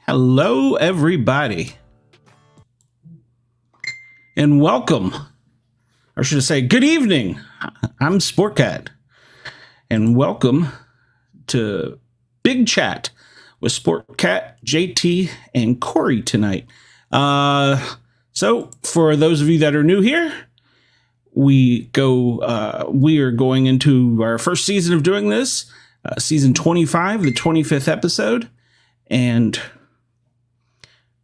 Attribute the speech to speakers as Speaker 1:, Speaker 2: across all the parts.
Speaker 1: Hello, everybody, and welcome, or should I say good evening. I'm Sportcat, and welcome to Big Chat with Sportcat, JT, and Corey tonight. So for those of you that are new here, we are going into our first season of doing this, season 25, the 25th episode, and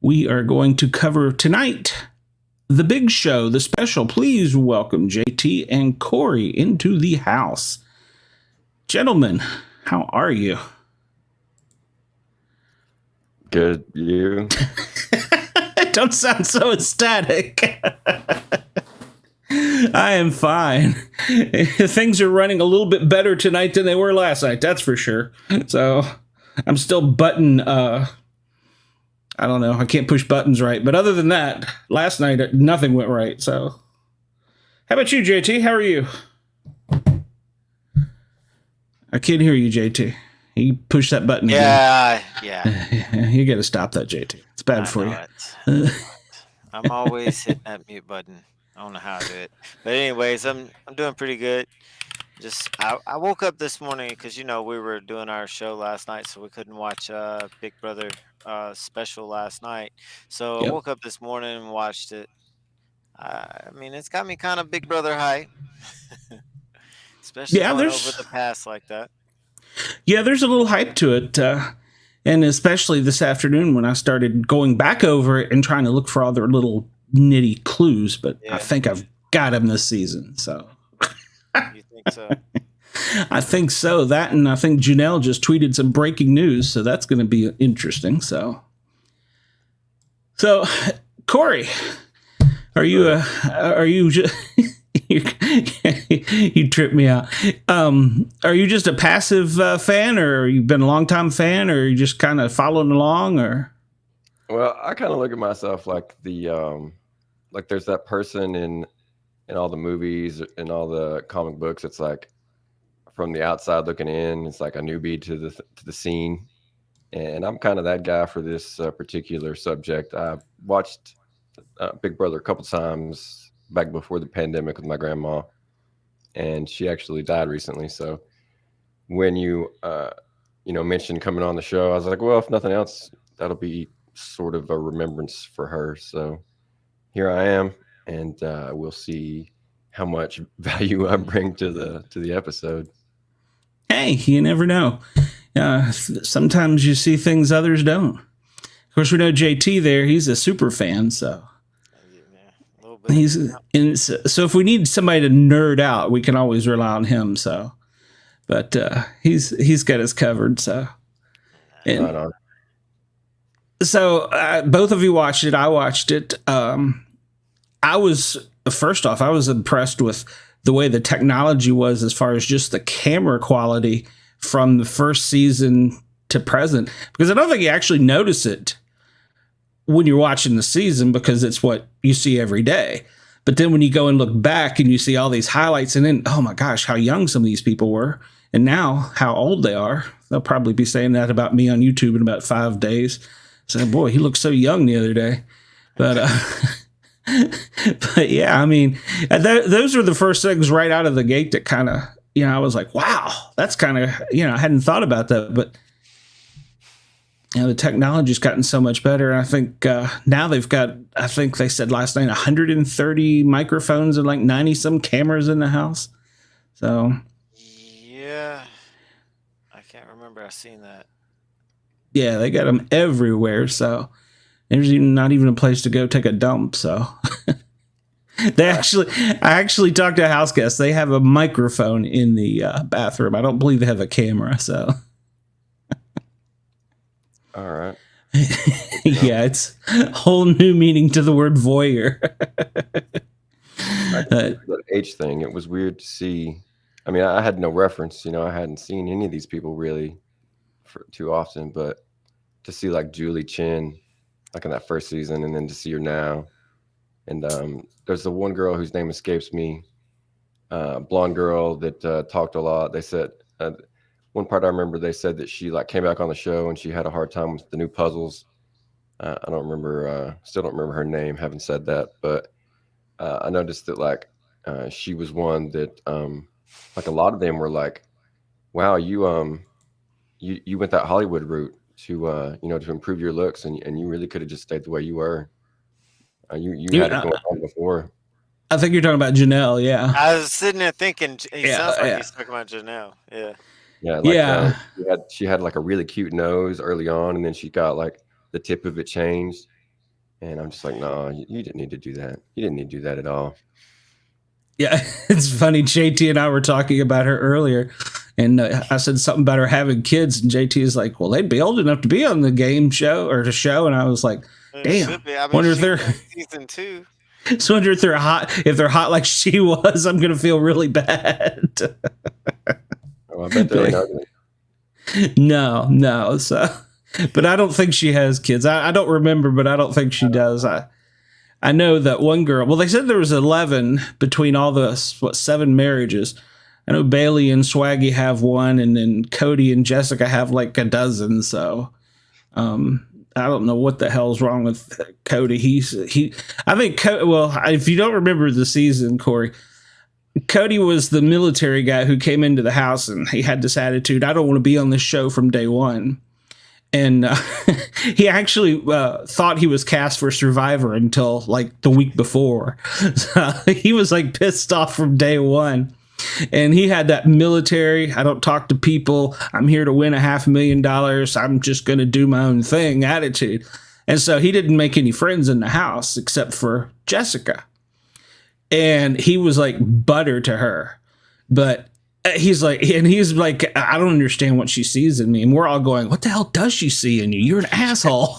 Speaker 1: we are going to cover tonight the big show, the special. Please welcome JT and Corey into the house. Gentlemen, how are you?
Speaker 2: Good. You?
Speaker 1: Don't sound so ecstatic. I am fine. Things are running a little bit better tonight than they were last night, that's for sure. So I'm still I don't know. I can't push buttons right. But other than that, last night, nothing went right. So how about you, JT? How are you? I can't hear you, JT. You push that button
Speaker 3: Yeah.
Speaker 1: You got to stop that, JT. It's bad for you.
Speaker 3: I'm always hitting that mute button. I don't know how to do it. But anyways, I'm doing pretty good. I woke up this morning because, we were doing our show last night, so we couldn't watch Big Brother special last night. So
Speaker 1: Yep.
Speaker 3: I woke up this morning and watched it. It's got me kind of Big Brother hype, especially going over the past like that.
Speaker 1: Yeah, there's a little hype to it. And especially this afternoon when I started going back over it and trying to look for other little nitty clues. But yeah. I think I've got them this season. So
Speaker 3: you think so?
Speaker 1: I think so. That, and I think Janelle just tweeted some breaking news, so that's going to be interesting. So Corey, are you just you tripped me out? Are you just a passive fan, or you been a long time fan, or you just kind of following along, or?
Speaker 2: Well, I kind of look at myself like like there's that person in all the movies and all the comic books. It's like, from the outside looking in, it's like a newbie to the scene, and I'm kind of that guy for this particular subject. I watched Big Brother a couple times back before the pandemic with my grandma, and she actually died recently. So when you mentioned coming on the show, I was like, well, if nothing else, that'll be sort of a remembrance for her. So here I am, and we'll see how much value I bring to the episode.
Speaker 1: Hey, you never know. Sometimes you see things others don't. Of course, we know JT there. He's a super fan, so
Speaker 3: a little bit.
Speaker 1: So if we need somebody to nerd out, we can always rely on him. So, but he's got us covered. So, and, so both of you watched it. I watched it. I was impressed with the way the technology was as far as just the camera quality from the first season to present, because I don't think you actually notice it when you're watching the season because it's what you see every day. But then when you go and look back and you see all these highlights and then, oh my gosh, how young some of these people were. And now how old they are. They'll probably be saying that about me on YouTube in about 5 days. Saying, boy, he looked so young the other day. But, but yeah, I mean, those were the first things right out of the gate that kind of, I was like, wow, that's kind of, I hadn't thought about that. But the technology's gotten so much better. I think now they've got, I think they said last night, 130 microphones and like 90 some cameras in the house. So
Speaker 3: yeah, I can't remember. I've seen that.
Speaker 1: Yeah, they got them everywhere. So there's not even a place to go take a dump. So I actually talked to a house guest. They have a microphone in the bathroom. I don't believe they have a camera. So.
Speaker 2: All right.
Speaker 1: Yeah, it's a whole new meaning to the word voyeur.
Speaker 2: That age thing, it was weird to see. I mean, I had no reference, I hadn't seen any of these people really for too often, but to see like Julie Chen, like in that first season, and then to see her now. And there's the one girl whose name escapes me, blonde girl that talked a lot. They said, one part I remember, they said that she like came back on the show and she had a hard time with the new puzzles. I don't remember, still don't remember her name, having said that, but I noticed that like she was one that like a lot of them were like, wow, you went that Hollywood route to to improve your looks, and you really could have just stayed the way you were. You had it going on before.
Speaker 1: I think you're talking about Janelle. Yeah,
Speaker 3: I was sitting there thinking he sounds like he's talking about Janelle. Yeah.
Speaker 2: Yeah, like, she had like a really cute nose early on, and then she got like the tip of it changed, and I'm just like, no, you didn't need to do that. You didn't need to do that at all.
Speaker 1: Yeah, it's funny. JT and I were talking about her earlier, and I said something about her having kids, and JT is like, well, they'd be old enough to be on the game show or the show, and I was like, damn, wonder if they're
Speaker 3: season 2.
Speaker 1: So wonder if they're hot. If they're hot like she was, I'm gonna feel really bad.
Speaker 2: Oh, I bet they're ugly.
Speaker 1: No. So, but I don't think she has kids. I don't remember, but I don't think she does. I know that one girl. Well, they said there was 11 between all the 7 marriages. I know Bailey and Swaggy have one, and then Cody and Jessica have like a dozen. So, I don't know what the hell's wrong with Cody. I think. Well, if you don't remember the season, Corey, Cody was the military guy who came into the house and he had this attitude. I don't want to be on this show from day one. And he actually thought he was cast for Survivor until like the week before. So he was like pissed off from day one. And he had that military, I don't talk to people, I'm here to win $500,000, I'm just going to do my own thing attitude. And so he didn't make any friends in the house except for Jessica. And he was like butter to her. But he's like, I don't understand what she sees in me. And we're all going, what the hell does she see in you? You're an asshole.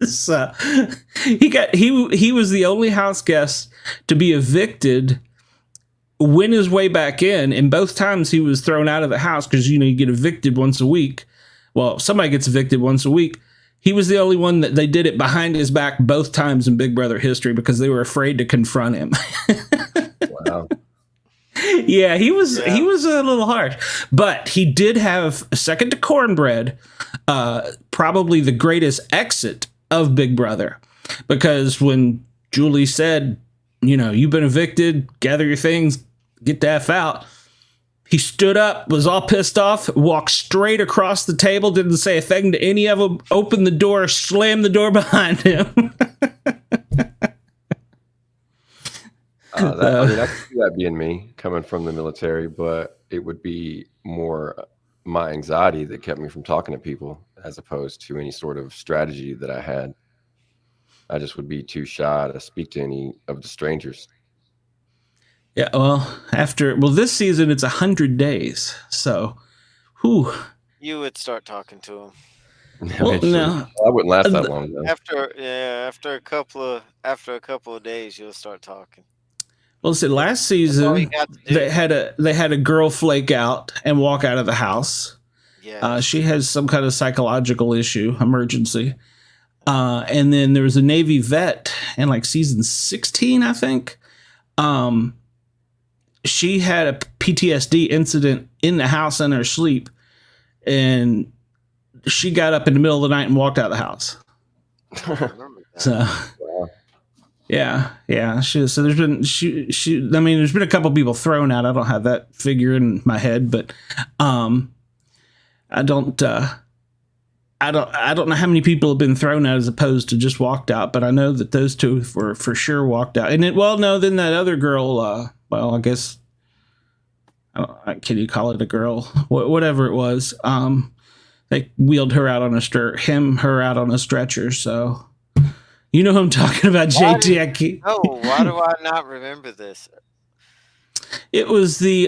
Speaker 1: So he was the only house guest to be evicted, win his way back in. And both times he was thrown out of the house because, you get evicted once a week. Well, somebody gets evicted once a week. He was the only one that they did it behind his back both times in Big Brother history because they were afraid to confront him.
Speaker 2: Wow.
Speaker 1: Yeah, he was a little harsh, but he did have, second to Cornbread, probably the greatest exit of Big Brother, because when Julie said, you've been evicted, gather your things, get the F out, he stood up, was all pissed off, walked straight across the table, didn't say a thing to any of them, opened the door, slammed the door behind him.
Speaker 2: I could see that being me coming from the military, but it would be more my anxiety that kept me from talking to people as opposed to any sort of strategy that I had. I just would be too shy to speak to any of the strangers.
Speaker 1: Yeah, well, this season it's 100 days, so, whew.
Speaker 3: You would start talking to him.
Speaker 1: Well, no,
Speaker 2: I wouldn't last that long though.
Speaker 3: After a couple of days, you'll start talking.
Speaker 1: Well, see, last season they had a girl flake out and walk out of the house.
Speaker 3: Yeah,
Speaker 1: she has some kind of psychological issue, emergency. And then there was a Navy vet in like season 16, I think. She had a PTSD incident in the house in her sleep, and she got up in the middle of the night and walked out of the house. So, yeah. So there's been I mean, there's been a couple people thrown out. I don't have that figure in my head, but I don't know how many people have been thrown out as opposed to just walked out, but I know that those two were for sure walked out. And then that other girl, I guess, can you call it a girl? Whatever it was. They wheeled her out on her out on a stretcher. So you know who I'm talking about, JT.
Speaker 3: Why do I not remember this?
Speaker 1: It was the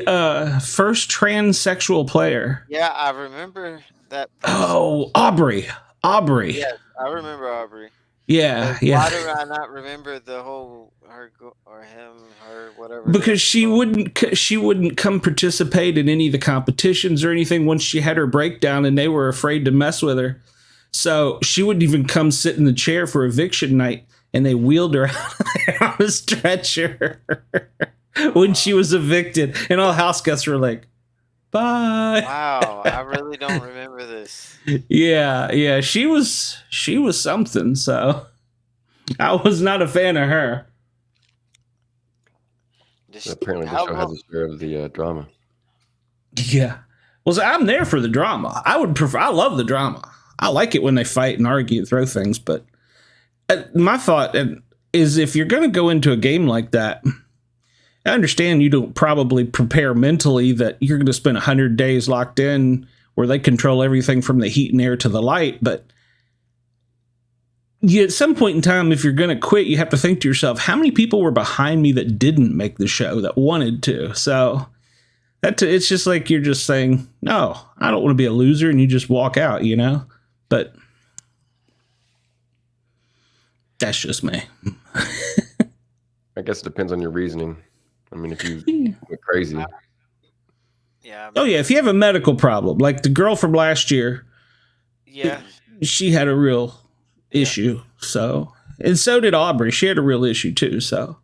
Speaker 1: first transsexual player.
Speaker 3: Yeah, I remember that person.
Speaker 1: Oh, Aubrey.
Speaker 3: Yes, I remember Aubrey.
Speaker 1: Yeah.
Speaker 3: Why do I not remember the whole her or him, her, whatever?
Speaker 1: Because she wouldn't come participate in any of the competitions or anything once she had her breakdown, and they were afraid to mess with her. So she wouldn't even come sit in the chair for eviction night, and they wheeled her out on a stretcher when she was evicted, and all house guests were like, bye.
Speaker 3: Wow, I really don't remember this.
Speaker 1: Yeah, she was something, so I was not a fan of her.
Speaker 2: Apparently the show has a share of the drama.
Speaker 1: Yeah. Well, so I'm there for the drama. I love the drama. I like it when they fight and argue and throw things, but my thought is if you're going to go into a game like that, I understand you don't probably prepare mentally that you're going to spend 100 days locked in where they control everything from the heat and air to the light. But at some point in time, if you're going to quit, you have to think to yourself, how many people were behind me that didn't make the show that wanted to? So it's just like you're just saying, no, I don't want to be a loser. And you just walk out, but that's just me.
Speaker 2: I guess it depends on your reasoning. I mean, if you went crazy.
Speaker 3: Yeah.
Speaker 1: Oh, yeah. If you have a medical problem, like the girl from last year.
Speaker 3: Yeah. She
Speaker 1: had a real issue. So, and so did Aubrey. She had a real issue too. So,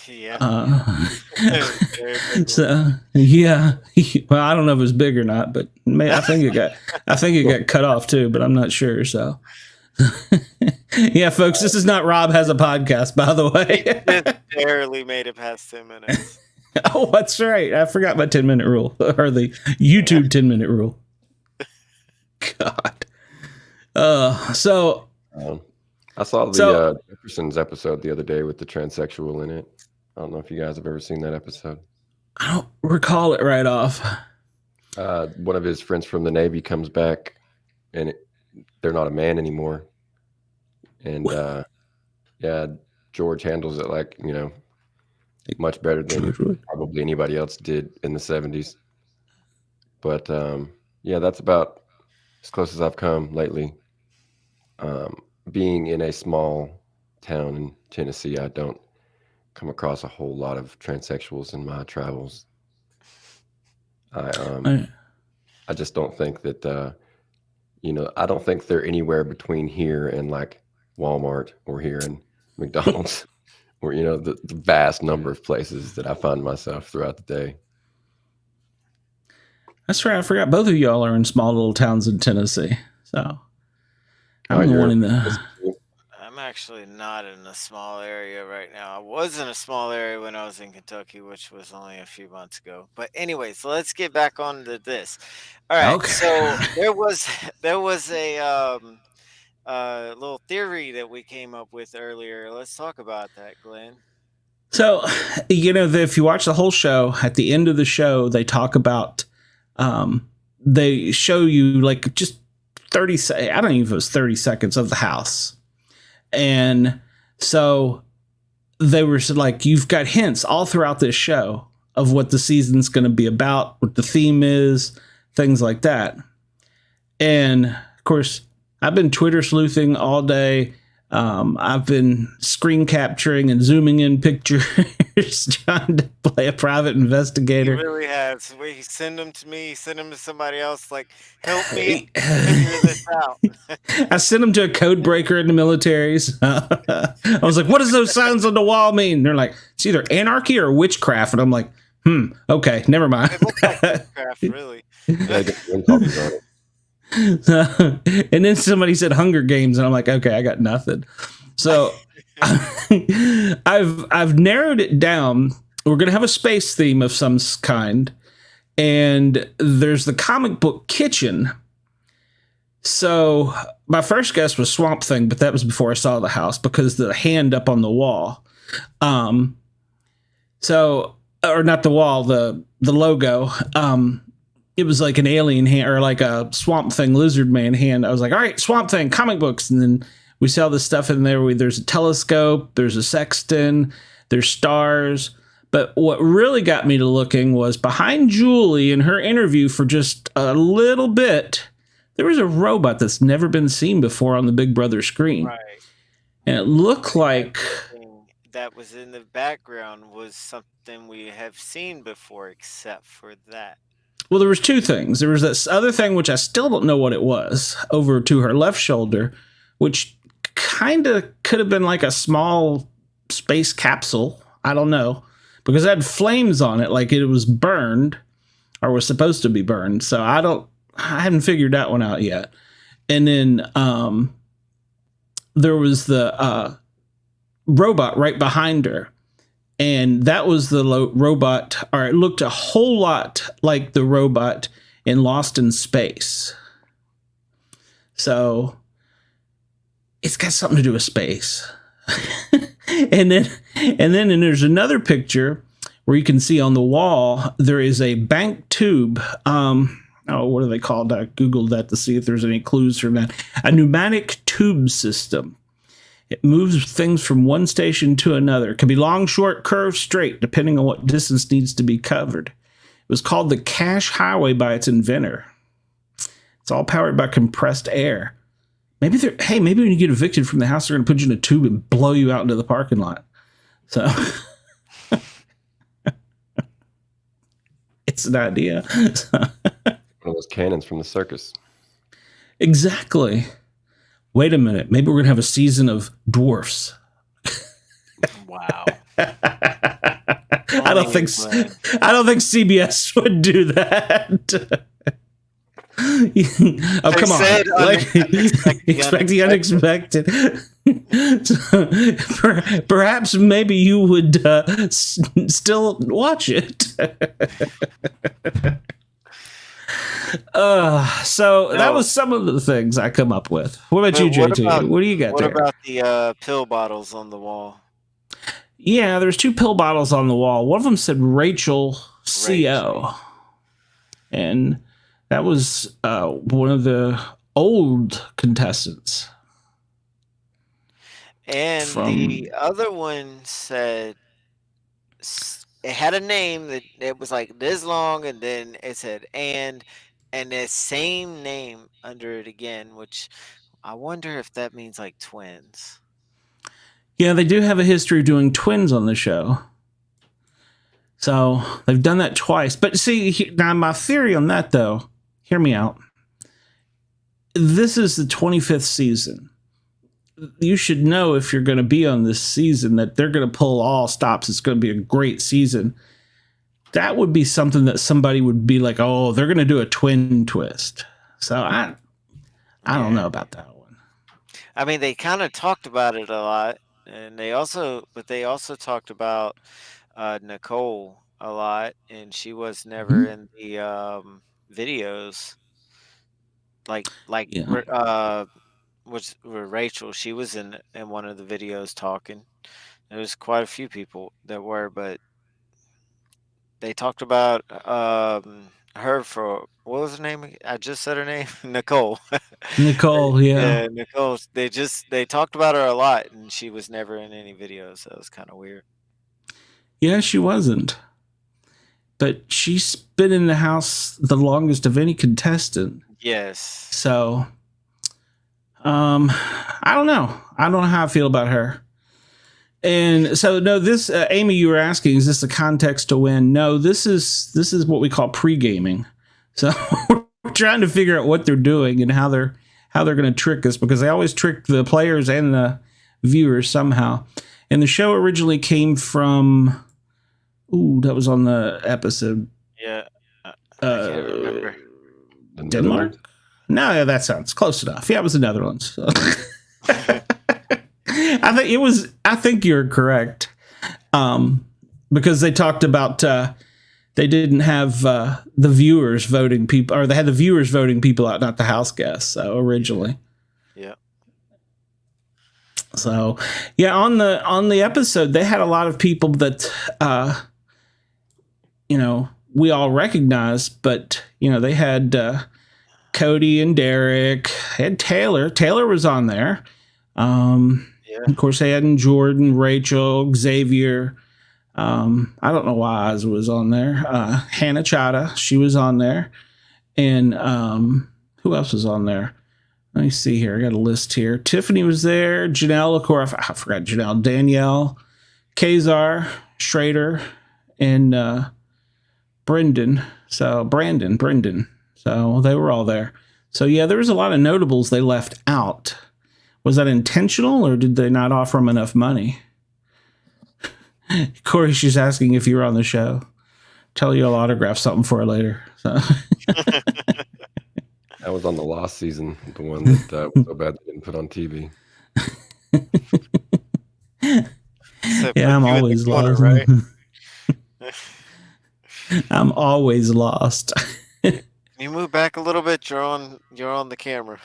Speaker 3: yeah.
Speaker 1: So, yeah. Well, I don't know if it was big or not, but I think it got cut off too, but I'm not sure. So, yeah, folks, this is not Rob Has a Podcast, by the way.
Speaker 3: Just barely made it past 10 minutes.
Speaker 1: Oh, that's right. I forgot my 10-minute rule, or the YouTube 10-minute rule. God. So
Speaker 2: I saw the Jeffersons episode the other day with the transsexual in it. I don't know if you guys have ever seen that episode.
Speaker 1: I don't recall it right off.
Speaker 2: One of his friends from the Navy comes back, and they're not a man anymore. And George handles it like, much better than probably anybody else did in the 70s. But that's about as close as I've come lately. Being in a small town in Tennessee, I don't come across a whole lot of transsexuals in my travels. I just don't think that I don't think they're anywhere between here and like Walmart or here in McDonald's or the vast number of places that I find myself throughout the day.
Speaker 1: That's right. I forgot both of y'all are in small little towns in Tennessee. So I'm one in the.
Speaker 3: I'm actually not in a small area right now. I was in a small area when I was in Kentucky, which was only a few months ago. But anyway, so let's get back on to this. All right. Okay. So there was a little theory that we came up with earlier. Let's talk about that, Glenn.
Speaker 1: So, if you watch the whole show, at the end of the show, they talk about, they show you like just 30, I don't even know if it was 30 seconds of the house. And so they were like, you've got hints all throughout this show of what the season's going to be about, what the theme is, things like that. And of course, I've been Twitter sleuthing all day. I've been screen capturing and zooming in pictures, trying to play a private
Speaker 3: He
Speaker 1: investigator.
Speaker 3: really has. He send them to me, send them to somebody else. Like, help me figure this out.
Speaker 1: I sent them to a code breaker in the militaries. I was like, what does those signs on the wall mean? And they're like, it's either anarchy or witchcraft. And I'm like, okay, never mind.
Speaker 3: It looks like witchcraft, really.
Speaker 2: Yeah, get wind copies on it.
Speaker 1: And then somebody said Hunger Games, and I'm like, okay, I got nothing. So I've narrowed it down. We're gonna have a space theme of some kind, and there's the comic book kitchen. So my first guess was Swamp Thing, but that was before I saw the house because the hand up on the wall. So, or not the wall, the logo. It was like an alien hand or like a Swamp Thing lizard man hand. I was like, all right, Swamp Thing, comic books. And then we saw this stuff in there. There's a telescope, there's a sextant, there's stars. But what really got me to looking was behind Julie in her interview for just a little bit, there was a robot that's never been seen before on the Big Brother screen.
Speaker 3: Right.
Speaker 1: And it looked like
Speaker 3: that was in the background was something we have seen before, except for that.
Speaker 1: Well, there was two things. There was this other thing, which I still don't know what it was, over to her left shoulder, which kind of could have been like a small space capsule. I don't know. Because it had flames on it, like it was burned or was supposed to be burned. So I haven't figured that one out yet. And then there was the robot right behind her. And that was the robot, or it looked a whole lot like the robot in Lost in Space. So it's got something to do with space. and then there's another picture where you can see on the wall, there is a bank tube. What are they called? I Googled that to see if there's any clues from that. A pneumatic tube system. It moves things from one station to another. It can be long, short, curved, straight, depending on what distance needs to be covered. It was called the Cash Highway by its inventor. It's all powered by compressed air. Maybe when you get evicted from the house, they're going to put you in a tube and blow you out into the parking lot. So it's an idea.
Speaker 2: One of those cannons from the circus.
Speaker 1: Exactly. Wait a minute. Maybe we're going to have a season of dwarfs.
Speaker 3: Wow.
Speaker 1: I don't think CBS would do that. Oh, come on. Expect the unexpected. Perhaps maybe you would still watch it. So that was some of the things I come up with. What about you, JT? What do you got there?
Speaker 3: What about the pill bottles on the wall?
Speaker 1: Yeah, there's two pill bottles on the wall. One of them said Rachel CO. And that was one of the old contestants.
Speaker 3: And the other one said it had a name that it was like this long, and then it said and the same name under it again, which I wonder if that means like twins.
Speaker 1: Yeah, they do have a history of doing twins on the show. So they've done that twice. But see, now my theory on that, though, hear me out. This is the 25th season. You should know if you're going to be on this season that they're going to pull all stops. It's going to be a great season. That would be something that somebody would be like, oh, they're going to do a twin twist. So I don't know about that one.
Speaker 3: I mean, they kind of talked about it a lot, and they also talked about Nicole a lot, and she was never in the videos. Which were Rachel, she was in one of the videos talking. There was quite a few people that were, but they talked about her for, what was her name? I just said her name, Nicole.
Speaker 1: Nicole, yeah.
Speaker 3: Nicole. They talked about her a lot, and she was never in any videos. So it was kind of weird.
Speaker 1: Yeah, she wasn't. But she's been in the house the longest of any contestant.
Speaker 3: Yes.
Speaker 1: So I don't know. I don't know how I feel about her. And so, no, this Amy, you were asking, is this the context to win? No, this is what we call pre-gaming. So we're trying to figure out what they're doing and how they're going to trick us, because they always trick the players and the viewers somehow. And the show originally came from, that was on the episode.
Speaker 3: Yeah, I can't remember.
Speaker 1: Denmark? No, that sounds close enough. Yeah, it was the Netherlands. So. I think you're correct. Because they talked about they didn't have the viewers voting people, or they had the viewers voting people out, not the house guests. So originally.
Speaker 3: Yeah.
Speaker 1: So yeah, on the episode, they had a lot of people that we all recognize, but they had Cody and Derek, had Taylor. Taylor was on there. Of course, they had Jordan, Rachel, Xavier. I don't know why Oz was on there. Hannah Chada, she was on there. And who else was on there? Let me see here. I got a list here. Tiffany was there. Janelle, of course, I forgot Janelle. Danielle, Kazar, Schrader, and Brendan. So they were all there. So yeah, there was a lot of notables they left out. Was that intentional, or did they not offer them enough money? Corey, she's asking if you were on the show. Tell you I'll autograph something for her later. So.
Speaker 2: I was on the Lost season, the one that was so bad they didn't put on TV.
Speaker 1: Yeah, I'm always lost. Right? I'm always lost.
Speaker 3: You move back a little bit, you're on the camera.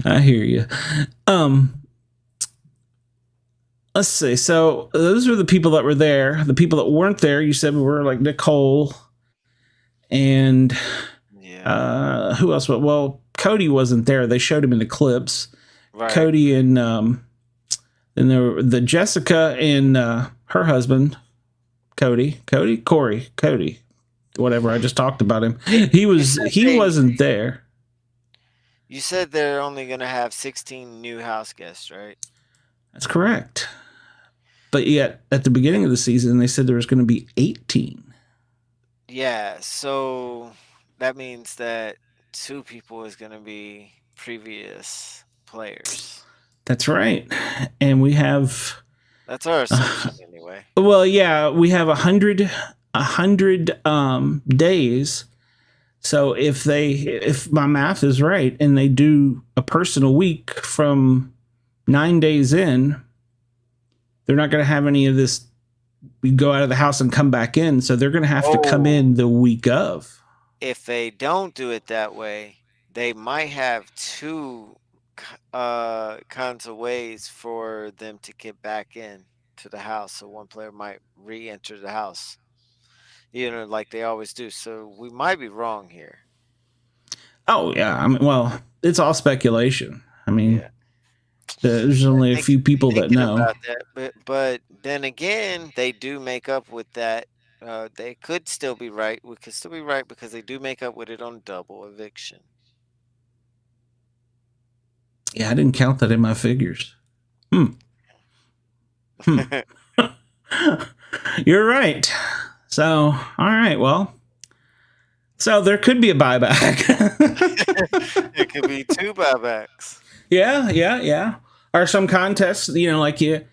Speaker 1: I hear you. Let's see. So those were the people that were there. The people that weren't there, you said, were like Nicole and who else? Well, Cody wasn't there. They showed him in the clips. Right. Cody and then there were the Jessica and her husband, Corey, whatever. I just talked about him. He wasn't there.
Speaker 3: You said they're only going to have 16 new house guests, right?
Speaker 1: That's correct. But yet, at the beginning of the season, they said there was going to be 18.
Speaker 3: Yeah, so that means that 2 people is going to be previous players.
Speaker 1: That's right. And we have... That's
Speaker 3: our assumption anyway.
Speaker 1: Well, yeah, we have 100 days. So if my math is right, and they do a person a week from 9 days in, they're not going to have any of this. We go out of the house and come back in. So they're going to have to come in the week of.
Speaker 3: If they don't do it that way, they might have 2 kinds of ways for them to get back in to the house. So one player might re-enter the house, like they always do. So we might be wrong here. Oh
Speaker 1: yeah. I mean, well, it's all speculation. I mean, there's only a few people that know
Speaker 3: about that, but then again, they do make up with that. They could still be right. We could still be right because they do make up with it on double eviction.
Speaker 1: Yeah, I didn't count that in my figures. You're right. So, all right. Well, so there could be a buyback.
Speaker 3: It could be 2 buybacks.
Speaker 1: Yeah. Or some contests, like you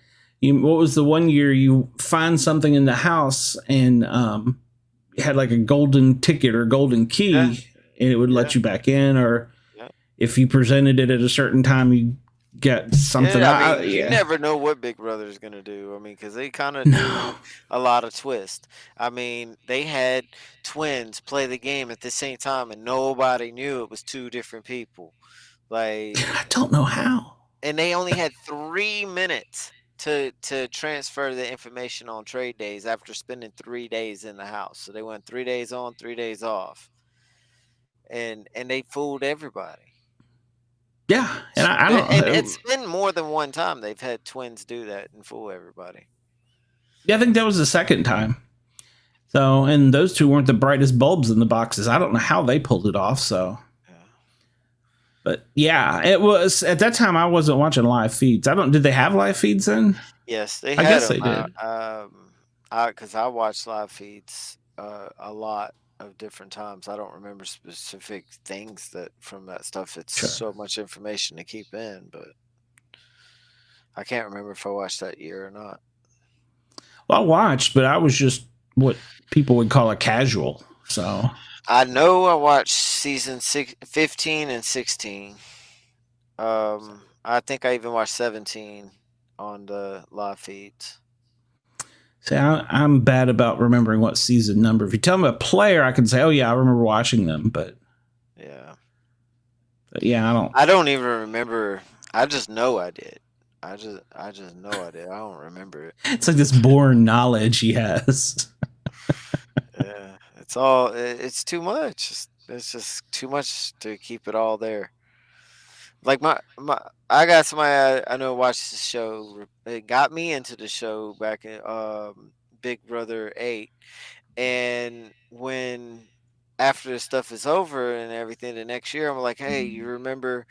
Speaker 1: what was the one year you find something in the house and you had like a golden ticket or golden key, and it would let you back in, or if you presented it at a certain time, you get something.
Speaker 3: You never know what Big Brother is going to do. I mean, because they kind of do a lot of twists. I mean, they had twins play the game at the same time, and nobody knew it was 2 different people. Like,
Speaker 1: I don't know how.
Speaker 3: And they only had 3 minutes to transfer the information on trade days after spending 3 days in the house. So they went 3 days on, 3 days off, and they fooled everybody.
Speaker 1: Yeah, and I don't.
Speaker 3: And it's been more than one time they've had twins do that and fool everybody.
Speaker 1: Yeah, I think that was the second time. So, and those 2 weren't the brightest bulbs in the boxes. I don't know how they pulled it off. So, But yeah, it was at that time I wasn't watching live feeds. Did they have live feeds then?
Speaker 3: Yes, they
Speaker 1: I
Speaker 3: had
Speaker 1: guess
Speaker 3: them.
Speaker 1: they did.
Speaker 3: Because I watched live feeds a lot of different times. I don't remember specific things that from that stuff. It's
Speaker 1: Sure.
Speaker 3: so much information to keep in, but I can't remember if I watched that year or not.
Speaker 1: Well, I watched, but I was just what people would call a casual. So
Speaker 3: I know I watched season 15 and 16. I think I even watched 17 on the live feeds.
Speaker 1: see, I'm bad about remembering what season number. If you tell me a player, I can say, "Oh yeah, I remember watching them." But yeah,
Speaker 3: I don't even remember. I just know I did. I just know I did. I don't remember it.
Speaker 1: It's like this born knowledge he has.
Speaker 3: Yeah, it's too much. It's just too much to keep it all there. Like I got somebody I know watched the show. It got me into the show back in Big Brother 8, and when after the stuff is over and everything, the next year I'm like, hey, you remember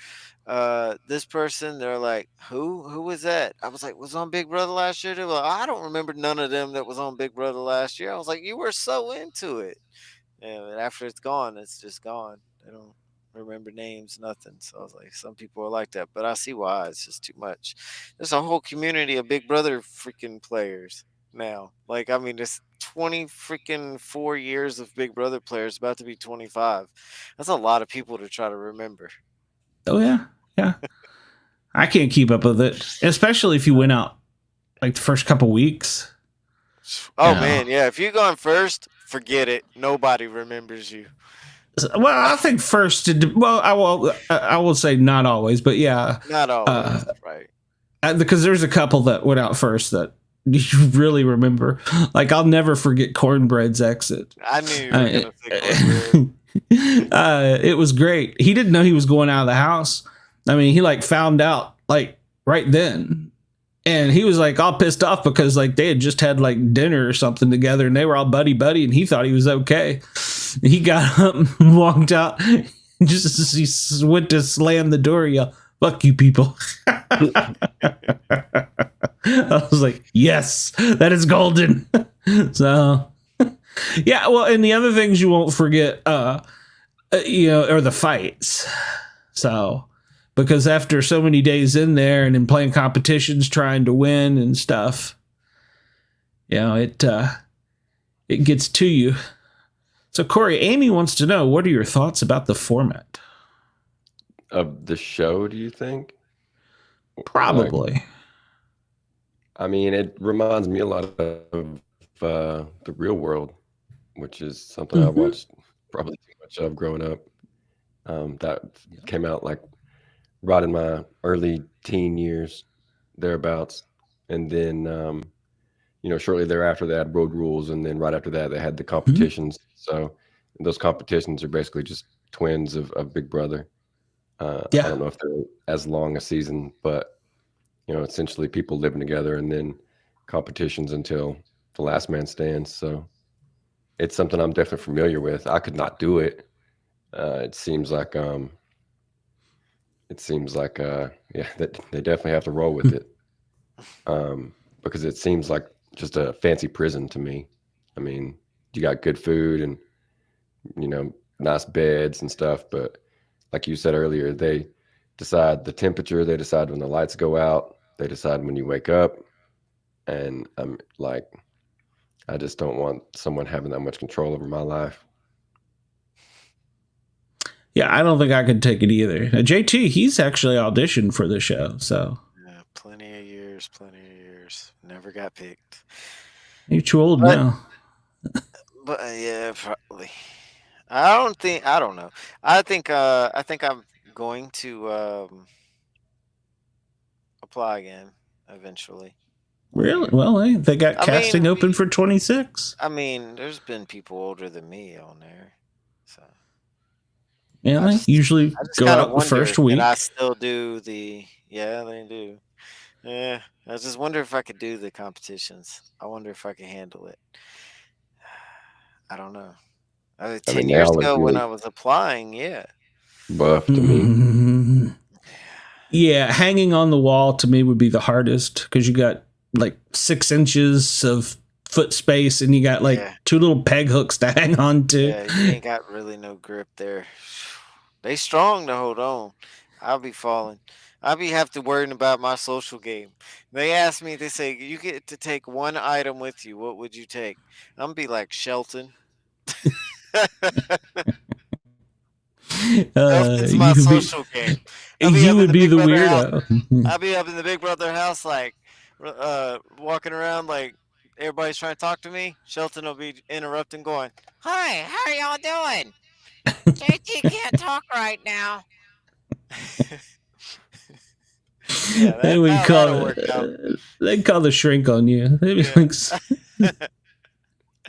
Speaker 3: this person? They're like, who was that? I was like, was on Big Brother last year? They were like, I don't remember none of them that was on Big Brother last year. I was like, you were so into it. And after it's gone, it's just gone. They don't remember names, nothing. So I was like, some people are like that, but I see why. It's just too much. There's a whole community of Big Brother freaking players now. Like, I mean, there's 20 freaking 4 years of Big Brother players, about to be 25. That's a lot of people to try to remember.
Speaker 1: Oh yeah. I can't keep up with it, especially if you went out like the first couple weeks.
Speaker 3: Oh man, yeah. If you're going first, forget it. Nobody remembers you.
Speaker 1: Well, I think first. Well, I will say not always, but yeah,
Speaker 3: not always, right?
Speaker 1: Because there's a couple that went out first that you really remember. Like I'll never forget Cornbread's exit.
Speaker 3: I knew you were gonna say Cornbread.
Speaker 1: It was great. He didn't know he was going out of the house. I mean, he like found out like right then. And he was like all pissed off because like they had just had like dinner or something together and they were all buddy and he thought he was okay. He got up and walked out. Just he went to slam the door. Yell, "Fuck you people." I was like, yes, that is golden. So yeah, well, and the other things you won't forget, are the fights. So because after so many days in there and in playing competitions, trying to win and stuff, it gets to you. So Corey, Amy wants to know, what are your thoughts about the format
Speaker 2: of the show? Do you think?
Speaker 1: Probably.
Speaker 2: I mean, it reminds me a lot of the Real World, which is something I watched probably too much of growing up. That came out like right in my early teen years, thereabouts. And then, shortly thereafter, they had Road Rules. And then right after that, they had the competitions. So those competitions are basically just twins of Big Brother. I don't know if they're as long a season, but, essentially people living together and then competitions until the last man stands. So it's something I'm definitely familiar with. I could not do it. It seems like that they definitely have to roll with it, because it seems like just a fancy prison to me. I mean, you got good food and nice beds and stuff, but like you said earlier, they decide the temperature, they decide when the lights go out, they decide when you wake up, and I'm like, I just don't want someone having that much control over my life.
Speaker 1: Yeah, I don't think I could take it either. JT, he's actually auditioned for the show, so
Speaker 3: yeah, plenty of years, never got picked.
Speaker 1: You're too old now.
Speaker 3: But yeah, probably. I don't know. I think I'm going to apply again eventually.
Speaker 1: Really? Well, hey, they got casting open for 26.
Speaker 3: I mean, there's been people older than me on there, so.
Speaker 1: Yeah, they usually go out the first week.
Speaker 3: I still do they do. Yeah, I just wonder if I could do the competitions. I wonder if I can handle it. I don't know. 10 years ago when I was applying, yeah.
Speaker 2: Buff to me.
Speaker 1: Yeah, hanging on the wall to me would be the hardest because you got like 6 inches of foot space and you got like
Speaker 3: Yeah.
Speaker 1: 2 little peg hooks to hang on to.
Speaker 3: Yeah, you ain't got really no grip there. They strong to hold on. I'll be falling. I'll be have to worrying about my social game. They ask me, they say, you get to take one item with you. What would you take? I'm gonna be like Shelton. Shelton's my
Speaker 1: You could be,
Speaker 3: social game. I'll be
Speaker 1: you
Speaker 3: up in
Speaker 1: would
Speaker 3: the
Speaker 1: be
Speaker 3: Big
Speaker 1: the
Speaker 3: Brother house.
Speaker 1: weirdo.
Speaker 3: I'll be up in the Big Brother house, like walking around, like everybody's trying to talk to me. Shelton will be interrupting, going, "Hi, how are y'all doing? JT can't talk right now." Yeah,
Speaker 1: They
Speaker 3: that's
Speaker 1: would
Speaker 3: how
Speaker 1: call
Speaker 3: that'll work out.
Speaker 1: they'd call the shrink on you. They'd be
Speaker 3: Yeah.
Speaker 1: like,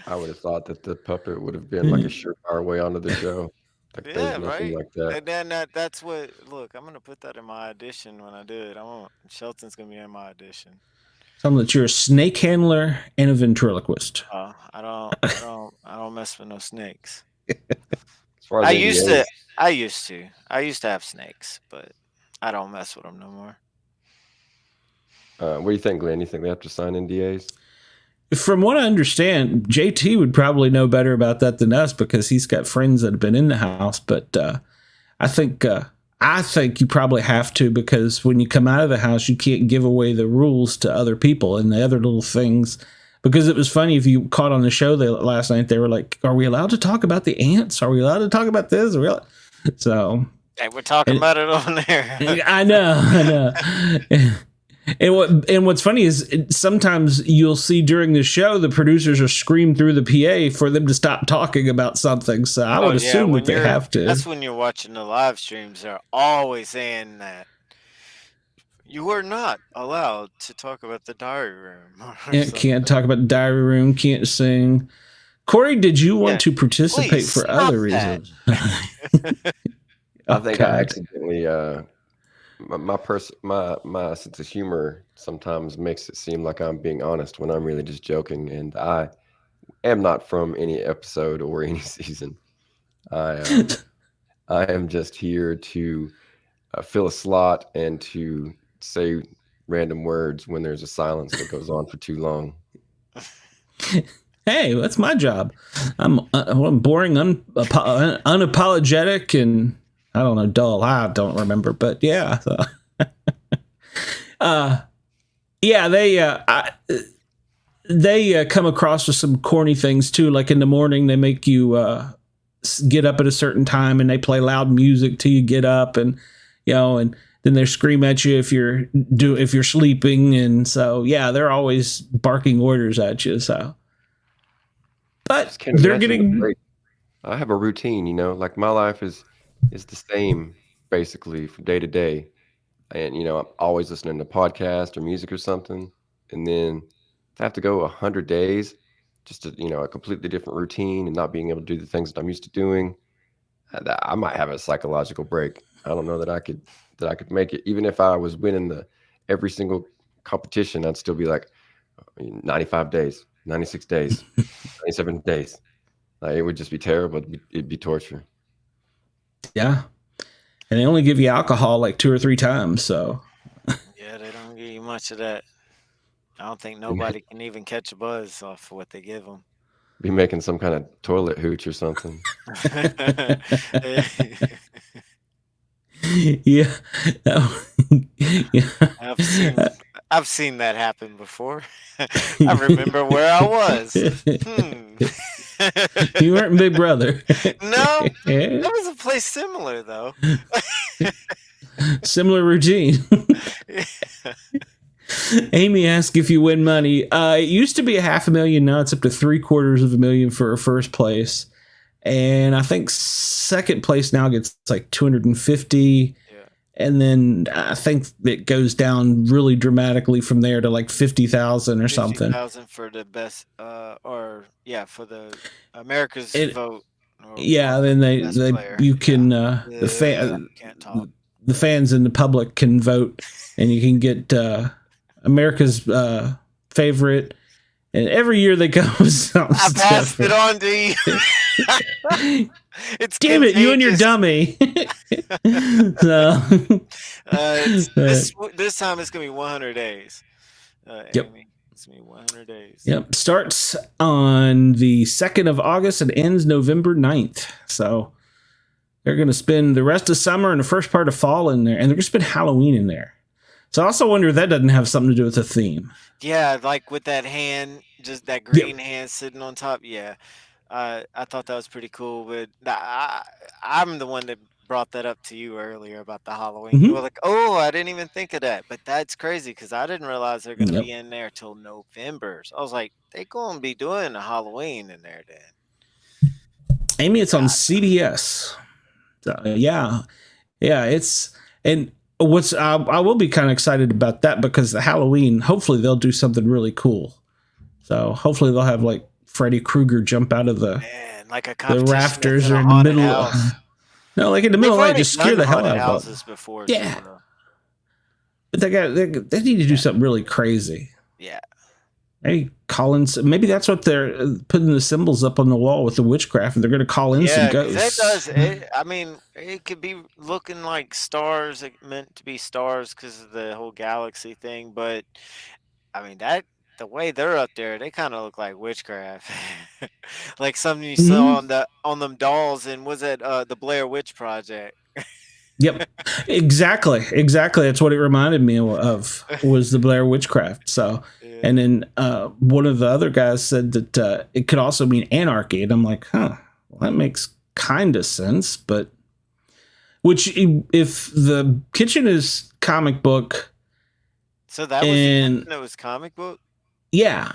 Speaker 2: I would have thought that the puppet would have been like a surefire way onto the show. Like there's
Speaker 3: Yeah,
Speaker 2: nothing
Speaker 3: right.
Speaker 2: like that.
Speaker 3: And then that's what. Look, I'm gonna put that in my audition when I do it. I want Shelton's gonna be in my audition.
Speaker 1: tell them that you're a snake handler and a ventriloquist.
Speaker 3: I don't mess with no snakes.
Speaker 2: As far as
Speaker 3: I used
Speaker 2: NDAs,
Speaker 3: to. I used to have snakes, but I don't mess with them no more.
Speaker 2: what do you think, Glenn? You think they have to sign NDAs?
Speaker 1: From what I understand, JT would probably know better about that than us because he's got friends that have been in the house. But I think you probably have to because when you come out of the house, you can't give away the rules to other people and the other little things. Because it was funny if you caught on the show last night, they were like, "Are we allowed to talk about the ants? Are we allowed to talk about this?" So
Speaker 3: Hey, we're talking about it on there.
Speaker 1: I know. And what's funny is sometimes you'll see during the show the producers are screaming through the PA for them to stop talking about something. So I would assume that they have to.
Speaker 3: That's when you're watching the live streams. They're always saying that you are not allowed to talk about the diary room.
Speaker 1: Can't talk about the diary room. Can't sing. Corey, did you want to participate for other reasons?
Speaker 2: I think I accidentally. My sense of humor sometimes makes it seem like I'm being honest when I'm really just joking, and I am not from any episode or any season. I am just here to fill a slot and to say random words when there's a silence that goes on for too long.
Speaker 1: Hey, that's my job. I'm boring, unapologetic, and I don't know, dull. I don't remember, but yeah. So. They come across with some corny things too. Like in the morning, they make you get up at a certain time, and they play loud music till you get up, and and then they scream at you if you're sleeping, and so yeah, they're always barking orders at you. So, but they're getting.
Speaker 2: I have a routine, like my life is the same basically from day to day. And, I'm always listening to podcast or music or something. And then to have to go 100 days, just to, a completely different routine and not being able to do the things that I'm used to doing, I might have a psychological break. I don't know that I could make it. Even if I was winning every single competition, I'd still be like 95 days, 96 days, 97 days. It would just be terrible. It'd be torture.
Speaker 1: Yeah. And they only give you alcohol like 2 or 3 times. So
Speaker 3: yeah, they don't give you much of that. I don't think nobody can even catch a buzz off of what they give them.
Speaker 2: Be making some kind of toilet hooch or something.
Speaker 1: Yeah.
Speaker 3: I've seen that happen before. I remember where I was.
Speaker 1: You weren't in Big Brother.
Speaker 3: No, that was a place similar though.
Speaker 1: Similar routine. Amy asked if you win money. It used to be $500,000. Now it's up to $750,000 for a first place, and I think second place now gets like 250. And then I think it goes down really dramatically from there to like 50,000 or something.
Speaker 3: 50,000 for the best, for the America's vote.
Speaker 1: Then you can the fans and the public can vote, and you can get America's favorite. And every year they come with something.
Speaker 3: I passed it on to you. It's
Speaker 1: Damn it, you and your
Speaker 3: contagious.
Speaker 1: dummy. So,
Speaker 3: This time it's gonna be 100 days.
Speaker 1: Yep.
Speaker 3: Amy, it's gonna be 100 days.
Speaker 1: Yep. Starts on the 2nd of August and ends November 9th. So they're going to spend the rest of summer and the first part of fall in there, and they're going to spend Halloween in there. So I also wonder if that doesn't have something to do with the theme.
Speaker 3: Yeah, like with that hand, just that green hand sitting on top. Yeah, I thought that was pretty cool. But I'm the one that brought that up to you earlier about the Halloween. You were like, "Oh, I didn't even think of that." But that's crazy because I didn't realize they're going to be in there till November. So I was like, "They're going to be doing a Halloween in there then."
Speaker 1: Amy, it's on CBS. So, yeah. It's and what's I will be kind of excited about that because the Halloween. Hopefully, they'll do something really cool. So hopefully, they'll have like Freddy Krueger jump out of the
Speaker 3: like a
Speaker 1: the rafters or in the middle of. No, like in the middle of the night, just scare the hell out of them.
Speaker 3: Before,
Speaker 1: yeah. But they need to do something really crazy.
Speaker 3: Yeah.
Speaker 1: Hey, Collins, maybe that's what they're putting the symbols up on the wall with the witchcraft, and they're going to call in some ghosts.
Speaker 3: That does. I mean, it could be looking like stars, meant to be stars because of the whole galaxy thing. But I mean, the way they're up there, they kind of look like witchcraft, like something you saw on them dolls. And was it the Blair Witch Project?
Speaker 1: Yep, exactly. That's what it reminded me of was the Blair Witchcraft. So, and then one of the other guys said that it could also mean anarchy, and I'm like, well, that makes kind of sense. But which, if the kitchen is comic book,
Speaker 3: so that was comic book.
Speaker 1: Yeah,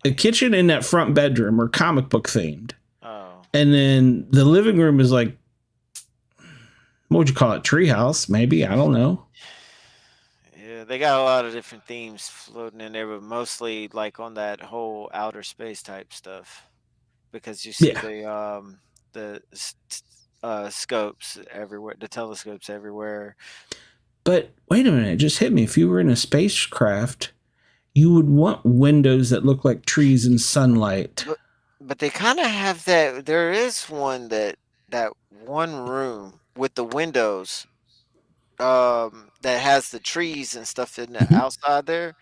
Speaker 1: the kitchen in that front bedroom are comic book themed.
Speaker 3: Oh,
Speaker 1: and then the living room is like. What would you call it? Treehouse, maybe? I don't know.
Speaker 3: Yeah, they got a lot of different themes floating in there, but mostly like on that whole outer space type stuff. Because you see the scopes everywhere, the telescopes everywhere.
Speaker 1: But wait a minute, it just hit me. If you were in a spacecraft, you would want windows that look like trees and sunlight.
Speaker 3: But they kind of have that. There is one that one room with the windows that has the trees and stuff in the outside there.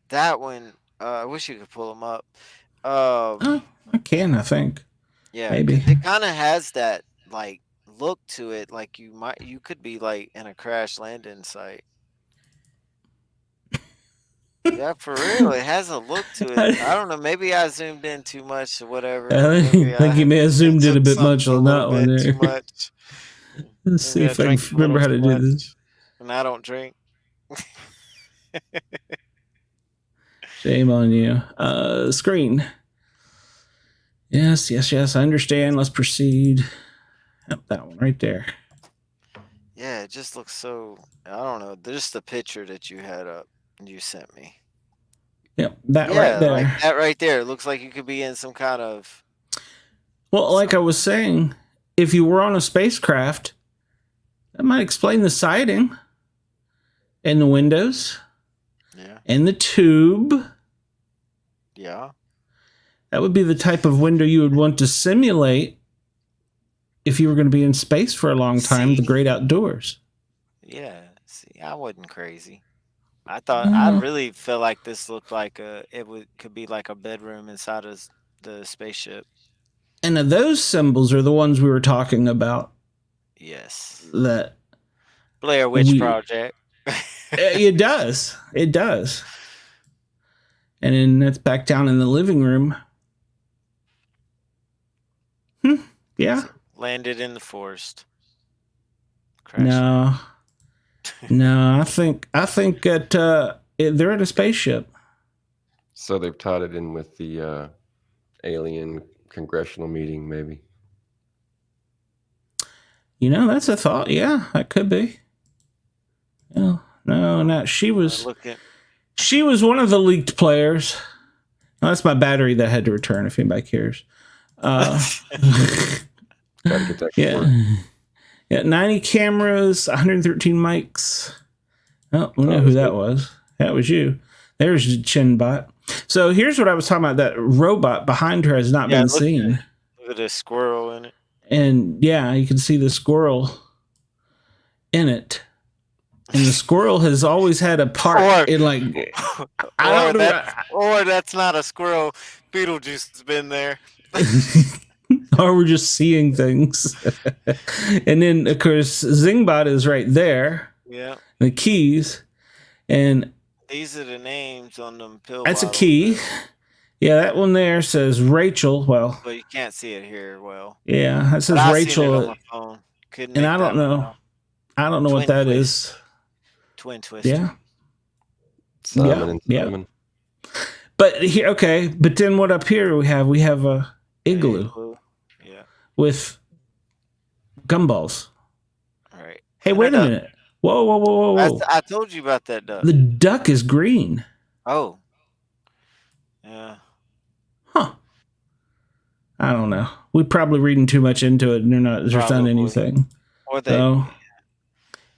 Speaker 3: That one, I wish you could pull them up.
Speaker 1: I can, I think.
Speaker 3: Yeah,
Speaker 1: maybe
Speaker 3: it kind of has that like look to it, like you could be like in a crash landing site. Yeah, for real, it has a look to it. I don't know, maybe I zoomed in too much or whatever.
Speaker 1: I think you may have zoomed in a bit much on that one there.
Speaker 3: Too much.
Speaker 1: Let's see if I can remember how to do this.
Speaker 3: And I don't drink.
Speaker 1: Shame on you. Screen. Yes. I understand. Let's proceed. Yep, that one right there.
Speaker 3: Yeah, it just looks so. I don't know. Just the picture that you had up and you sent me.
Speaker 1: Yep, that right there.
Speaker 3: Like that right there. It looks like you could be in some kind of.
Speaker 1: Well, like I was saying, if you were on a spacecraft, that might explain the siding and the windows.
Speaker 3: Yeah.
Speaker 1: And the tube.
Speaker 3: Yeah.
Speaker 1: That would be the type of window you would want to simulate if you were going to be in space for a long time, the great outdoors.
Speaker 3: Yeah. See, I wasn't crazy. I thought I really feel like this looked like could be like a bedroom inside of the spaceship.
Speaker 1: And those symbols are the ones we were talking about.
Speaker 3: Yes.
Speaker 1: That
Speaker 3: Blair Witch Project.
Speaker 1: It does. And then that's back down in the living room. Yeah.
Speaker 3: Landed in the forest.
Speaker 1: No, I think that they're in a spaceship.
Speaker 2: So they've tied it in with the alien congressional meeting, maybe.
Speaker 1: That's a thought. Yeah, that could be. No. She was one of the leaked players. No, that's my battery that I had to return. If anybody cares.
Speaker 2: Gotta get that.
Speaker 1: Yeah, 90 cameras, 113 mics. Oh, we know who that was. That was you. There's the Chinbot. So here's what I was talking about. That robot behind her has not been seen.
Speaker 3: Look at this squirrel in it.
Speaker 1: And yeah, you can see the squirrel in it. And the squirrel has always had a part in like I don't know.
Speaker 3: Or that's not a squirrel. Beetlejuice has been there.
Speaker 1: Or we're just seeing things. And then of course Zingbot is right there.
Speaker 3: Yeah.
Speaker 1: The keys. And
Speaker 3: these are the names on them pill
Speaker 1: that's
Speaker 3: bottles.
Speaker 1: A key. Yeah, that one there says Rachel. Well,
Speaker 3: but you can't see it here. Well,
Speaker 1: yeah, that says Rachel.
Speaker 3: On my phone.
Speaker 1: And I don't know. I don't know what that is.
Speaker 3: Twin twister.
Speaker 1: Yeah.
Speaker 2: Simon and Simon.
Speaker 1: But here, okay. But then what up here we have a igloo.
Speaker 3: Yeah.
Speaker 1: With gumballs.
Speaker 3: All right.
Speaker 1: Hey, wait a minute. Whoa.
Speaker 3: I told you about that duck.
Speaker 1: The duck is green.
Speaker 3: Oh. Yeah.
Speaker 1: Huh. I don't know. We're probably reading too much into it and they're not done anything.
Speaker 3: Or they.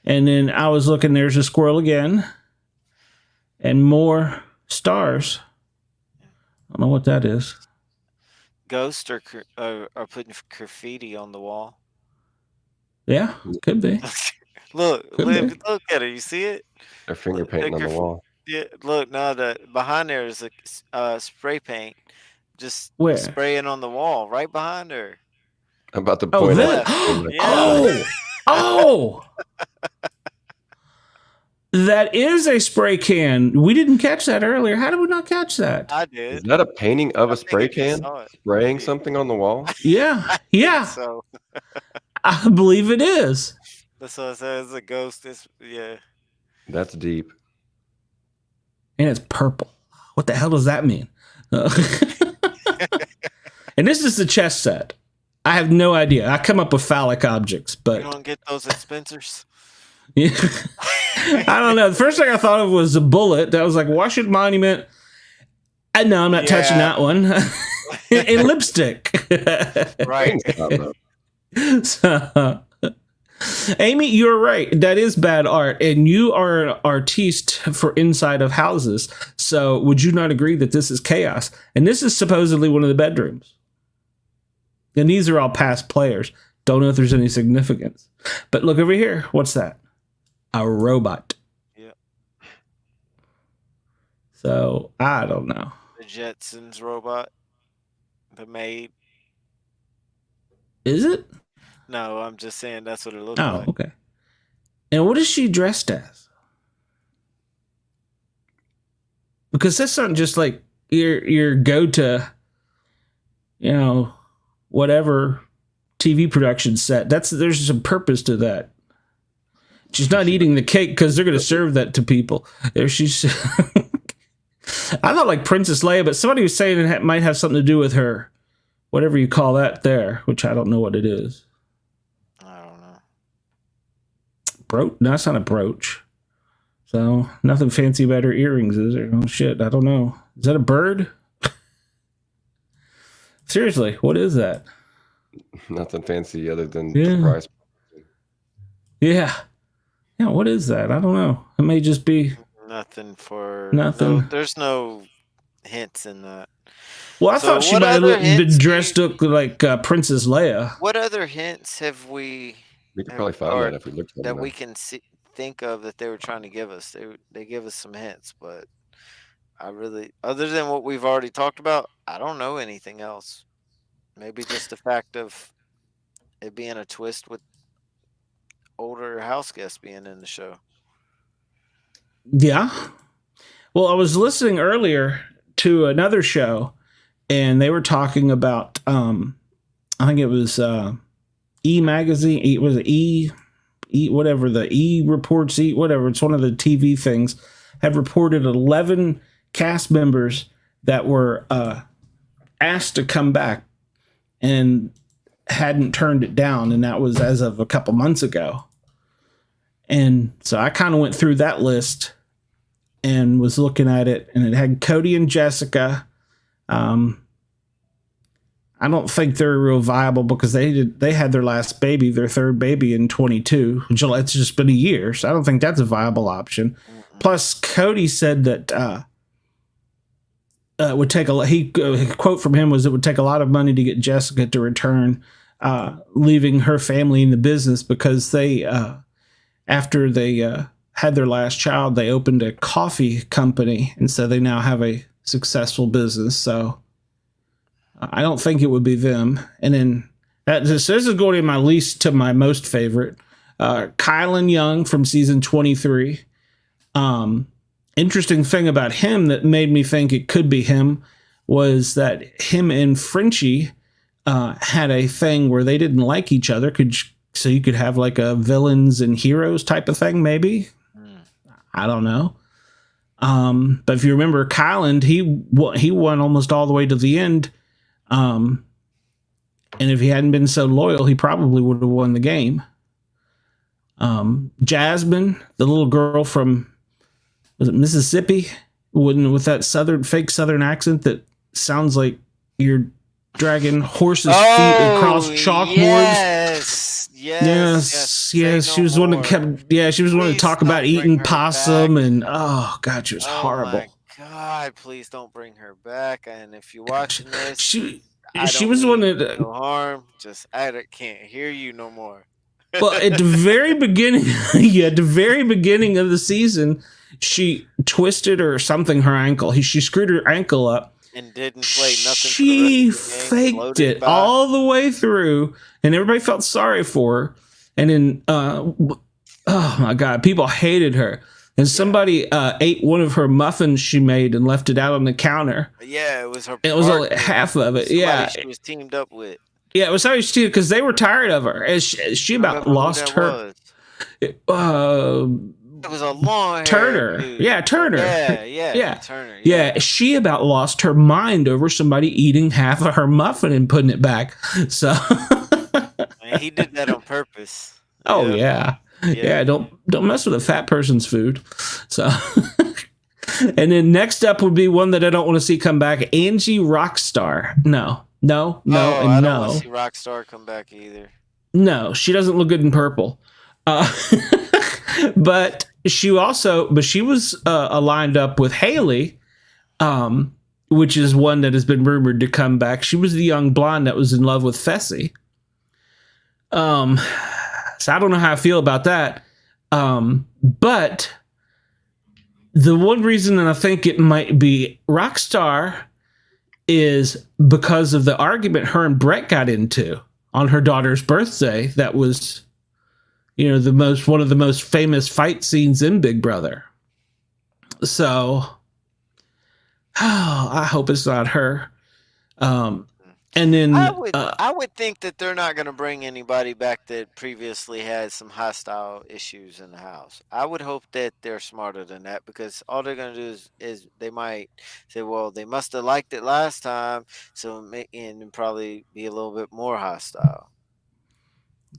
Speaker 1: And then I was looking, there's a squirrel again. And more stars. I don't know what that is.
Speaker 3: Ghosts are putting graffiti on the wall.
Speaker 1: Yeah, could be.
Speaker 3: Look at it. You see it?
Speaker 2: They're finger painting on the wall.
Speaker 3: Yeah, look, no, behind there is a spray paint. Just
Speaker 1: where?
Speaker 3: Spraying on the wall, right behind her.
Speaker 2: I'm about to point out.
Speaker 1: Oh! That is a spray can. We didn't catch that earlier. How did we not catch that?
Speaker 3: I did.
Speaker 2: Is that a painting of a spray can spraying something on the wall?
Speaker 1: Yeah. Yeah.
Speaker 3: So
Speaker 1: I believe it is.
Speaker 3: That's what I said. It's a ghost. Yeah.
Speaker 2: That's deep.
Speaker 1: And it's purple. What the hell does that mean? And this is the chess set. I have no idea. I come up with phallic objects, but
Speaker 3: you don't get those at Spencer's.
Speaker 1: Yeah. I don't know. The first thing I thought of was a bullet. That was like Washington Monument. And no, I'm not touching that one. And lipstick.
Speaker 3: Right.
Speaker 1: So, Amy, you're right. That is bad art. And you are an artiste for inside of houses. So would you not agree that this is chaos? And this is supposedly one of the bedrooms. And these are all past players. Don't know if there's any significance. But look over here. What's that? A robot.
Speaker 3: Yeah.
Speaker 1: So I don't know.
Speaker 3: The Jetsons robot. The maid.
Speaker 1: Is it?
Speaker 3: No, I'm just saying that's what it looks like.
Speaker 1: Oh, okay. And what is she dressed as? Because that's not just like your go-to, whatever TV production set. There's some purpose to that. She's not eating the cake because they're going to serve that to people. There she's. I thought like Princess Leia, but somebody was saying it might have something to do with her, whatever you call that there, which I don't know what it is.
Speaker 3: I don't know.
Speaker 1: Brooch? No, that's not a brooch. So nothing fancy about her earrings, is there? Oh shit, I don't know. Is that a bird? Seriously, what is that?
Speaker 2: Nothing fancy other than the price.
Speaker 1: Yeah. Yeah, what is that? I don't know. It may just be
Speaker 3: nothing for
Speaker 1: nothing.
Speaker 3: No, there's no hints in that.
Speaker 1: Well, I thought she might have been dressed up like Princess Leia.
Speaker 3: What other hints have we?
Speaker 2: We could probably find that if we looked at
Speaker 3: that we can think of that they were trying to give us. They give us some hints, but I really, other than what we've already talked about, I don't know anything else. Maybe just the fact of it being a twist with older house guests being in the show.
Speaker 1: Yeah. Well, I was listening earlier to another show, and they were talking about, I think it was E Magazine, was it E, whatever, the E Reports, whatever, it's one of the TV things, have reported 11 cast members that were asked to come back and hadn't turned it down, and that was as of a couple months ago. And so I kind of went through that list and was looking at it, and it had Cody and Jessica. I don't think they're real viable because they had their last baby, their third baby in 22. It's just been a year, so I don't think that's a viable option. Mm-hmm. Plus, Cody said that would take a quote from him was it would take a lot of money to get Jessica to return leaving her family in the business because they, after they had their last child, they opened a coffee company, and so they now have a successful business. So I don't think it would be them. And then this is going in my least to my most favorite. Kylan Young from season 23. Interesting thing about him that made me think it could be him was that him and Frenchie had a thing where they didn't like each other. So you could have like a villains and heroes type of thing, maybe. I don't know. But if you remember, Kylan, he won almost all the way to the end. And if he hadn't been so loyal, he probably would have won the game. Jasmine, the little girl from, was it Mississippi? With that fake Southern accent that sounds like you're dragging horses' feet across chalkboards. Yes. She was the one that kept. Yeah, she was the one to talk about eating possum, and oh god, she was horrible.
Speaker 3: My god, please don't bring her back. And if you're watching this,
Speaker 1: she was the one that
Speaker 3: no harm. Just I can't hear you no more.
Speaker 1: Well, at the very beginning, at the very beginning of the season, she twisted her ankle. She screwed her ankle up.
Speaker 3: And didn't play nothing.
Speaker 1: She faked it all the way through, and everybody felt sorry for her. And then, oh my God, people hated her. And somebody ate one of her muffins she made and left it out on the counter.
Speaker 3: Yeah, it was her.
Speaker 1: It was only half of it.
Speaker 3: She was teamed up with.
Speaker 1: Yeah, it was somebody she because they were tired of her. And she about lost her.
Speaker 3: It was a long
Speaker 1: Turner.
Speaker 3: Dude.
Speaker 1: Yeah, Turner.
Speaker 3: Yeah. Turner.
Speaker 1: Yeah, she about lost her mind over somebody eating half of her muffin and putting it back. So
Speaker 3: Man, he did that on purpose.
Speaker 1: Oh yeah. Don't mess with a fat person's food. So and then next up would be one that I don't want to see come back. Angie Rockstar. No.
Speaker 3: I don't want to see Rockstar come back either.
Speaker 1: No, she doesn't look good in purple. But she was aligned up with Haley, which is one that has been rumored to come back. She was the young blonde that was in love with Fessy. So I don't know how I feel about that. But the one reason that I think it might be Rockstar is because of the argument her and Brett got into on her daughter's birthday. That was, one of the most famous fight scenes in Big Brother. So, I hope it's not her. And then
Speaker 3: I would think that they're not going to bring anybody back that previously had some hostile issues in the house. I would hope that they're smarter than that, because all they're going to do is they might say, well, they must have liked it last time, and probably be a little bit more hostile.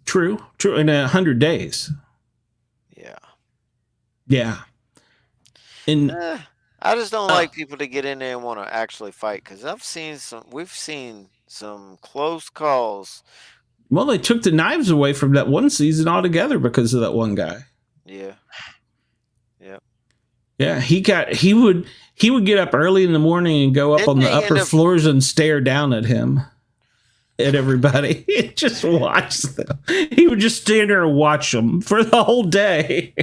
Speaker 1: True. In 100 days. Yeah. And
Speaker 3: I just don't like people to get in there and want to actually fight, because we've seen some close calls.
Speaker 1: Well, they took the knives away from that one season altogether because of that one guy.
Speaker 3: Yeah.
Speaker 1: He would get up early in the morning and go up on the upper floors and stare down at everybody. Just watch them. He would just stand there and watch them for the whole day.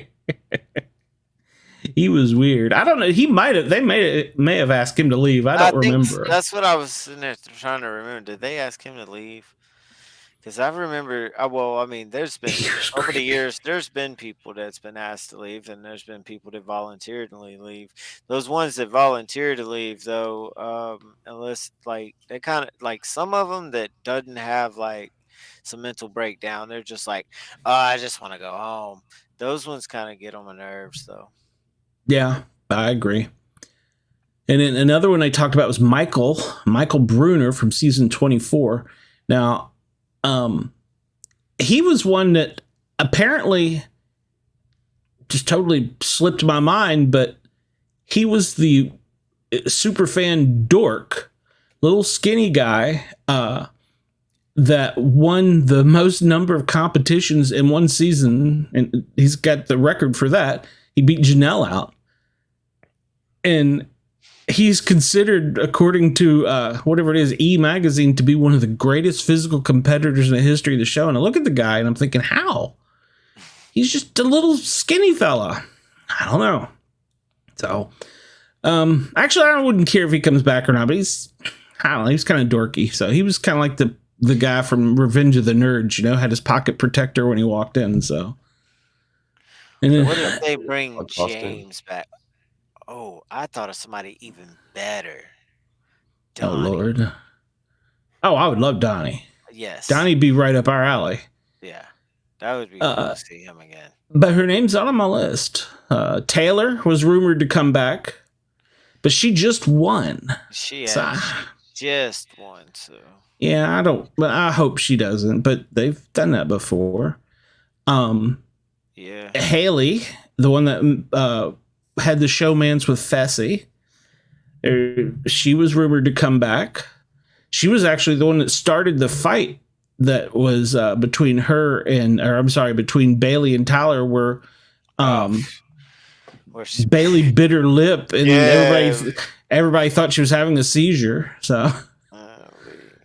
Speaker 1: He was weird. I don't know. They may have asked him to leave. I don't remember.
Speaker 3: That's what I was sitting there trying to remember. Did they ask him to leave? Because I remember, there's been, over the years, there's been people that's been asked to leave, and there's been people that voluntarily leave. Those ones that volunteer to leave, though, unless, they kind of, some of them that doesn't have, some mental breakdown, they're just like, oh, I just want to go home. Those ones kind of get on my nerves, though.
Speaker 1: Yeah, I agree. And then another one I talked about was Michael Bruner from season 24. Now, he was one that apparently just totally slipped my mind, but he was the super fan dork, little skinny guy, that won the most number of competitions in one season. And he's got the record for that. He beat Janelle out. And he's considered, according to whatever it is, E! Magazine, to be one of the greatest physical competitors in the history of the show. And I look at the guy and I'm thinking, how? He's just a little skinny fella. I don't know. So, actually, I wouldn't care if he comes back or not, but I don't know, he's kind of dorky. So he was kind of like the guy from Revenge of the Nerds, had his pocket protector when he walked in. So, and then,
Speaker 3: What if they bring
Speaker 2: Austin.
Speaker 3: James back? Oh, I thought of somebody even better.
Speaker 1: oh
Speaker 3: Donnie.
Speaker 1: Lord, oh, I would love Donnie.
Speaker 3: Yes.
Speaker 1: Donnie'd be right up our alley.
Speaker 3: Yeah. That would be cool to see him again.
Speaker 1: But her name's not on my list. Taylor was rumored to come back, but she just won.
Speaker 3: She
Speaker 1: So,
Speaker 3: just won, so
Speaker 1: yeah, I hope she doesn't, but they've done that before.
Speaker 3: yeah.
Speaker 1: Haley, the one that had the showmans with Fessy, she was rumored to come back. She was actually the one that started the fight that was between Bailey and Tyler, where Bailey bit her lip, and everybody thought she was having a seizure. So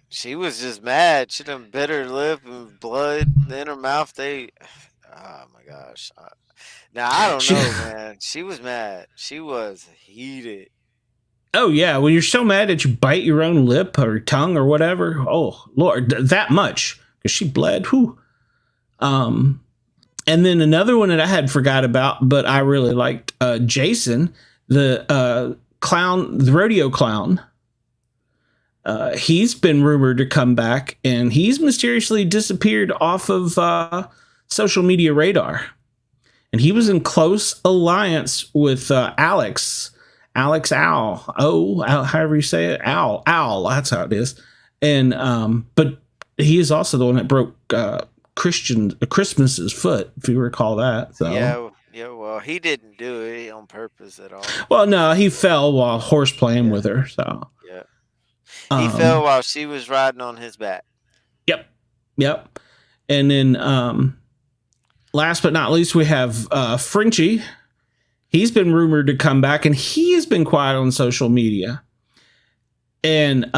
Speaker 3: she was just mad. She done bit her lip and blood in her mouth. Oh my gosh. Now I don't know, man. She was mad. She was heated.
Speaker 1: Oh yeah, when you're so mad that you bite your own lip or tongue or whatever. Oh Lord, that much, because she bled. Whew. And then another one that I had forgot about, but I really liked, Jason, the clown, the rodeo clown. He's been rumored to come back, and he's mysteriously disappeared off of social media radar. And he was in close alliance with Alex Owl. However you say it, Owl. That's how it is. And but he is also the one that broke Christmas's foot, if you recall that. So.
Speaker 3: Yeah. Well, he didn't do it on purpose at all.
Speaker 1: Well, no, he fell while horse playing with her. So.
Speaker 3: Yeah. He fell while she was riding on his back.
Speaker 1: Yep. And then last but not least, we have Frenchie. He's been rumored to come back, and he has been quiet on social media. And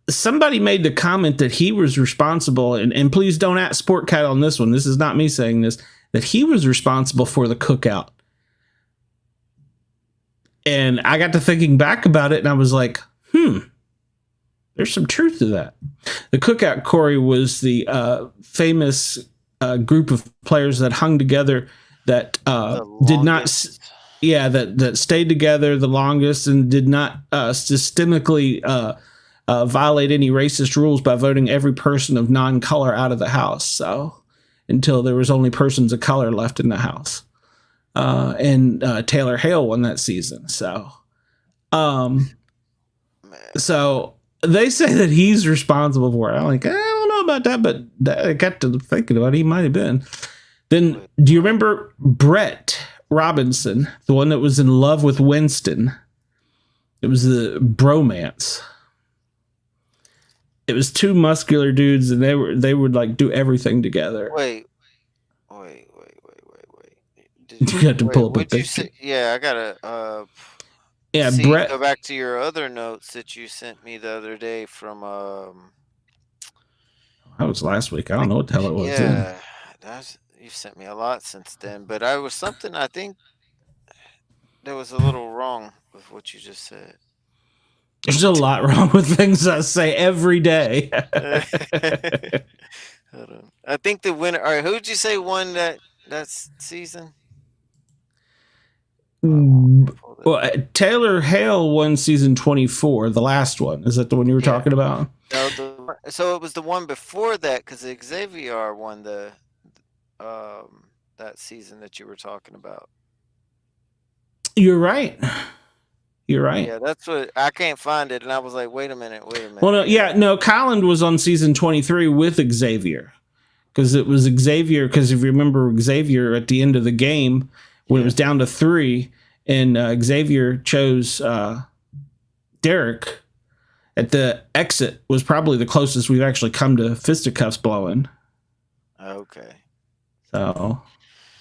Speaker 1: somebody made the comment that he was responsible, and please don't at Sportcat on this one. This is not me saying this, that he was responsible for the cookout. And I got to thinking back about it, and I was like, there's some truth to that. The cookout, Corey, was the famous group of players that hung together that did not... that stayed together the longest and did not systemically violate any racist rules by voting every person of non-color out of the house. So until there was only persons of color left in the house. And Taylor Hale won that season. So, so they say that he's responsible for it. I'm like, I don't know about that, but I got to thinking about it. He might have been. Then, do you remember Brett Robinson, the one that was in love with Winston? It was the bromance. It was two muscular dudes, and they would like do everything together.
Speaker 3: Wait.
Speaker 1: You got to pull up a picture.
Speaker 3: Yeah, I gotta.
Speaker 1: Brett.
Speaker 3: Go back to your other notes that you sent me the other day from.
Speaker 1: That was last week. I don't know what the hell it was.
Speaker 3: Yeah, you sent me a lot since then, but I think there was a little wrong with what you just said.
Speaker 1: There's a lot wrong with things I say every day.
Speaker 3: Hold on. I think the winner. All right, who'd you say won that season?
Speaker 1: Well, Taylor Hale won season 24, the last one. Is that the one you were talking about?
Speaker 3: No, so it was the one before that, because Xavier won the that season that you were talking about.
Speaker 1: You're right.
Speaker 3: Yeah, that's what I can't find it, and I was like, wait a minute.
Speaker 1: Well, no, Colin was on season 23 with Xavier, because it was Xavier. Because if you remember, Xavier at the end of the game when it was down to 3, and Xavier chose Derek at the exit, was probably the closest we've actually come to fisticuffs blowing.
Speaker 3: Okay.
Speaker 1: So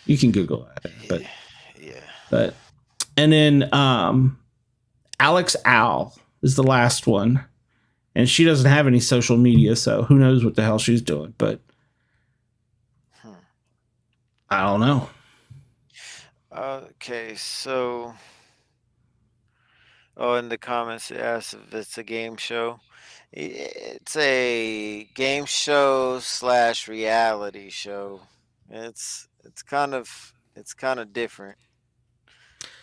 Speaker 1: you can Google that,
Speaker 3: yeah.
Speaker 1: But and then Alex Owl is the last one. And she doesn't have any social media, so who knows what the hell she's doing. But I don't know.
Speaker 3: Okay, so in the comments it asks if it's a game show. It's a game show / reality show. It's kind of different.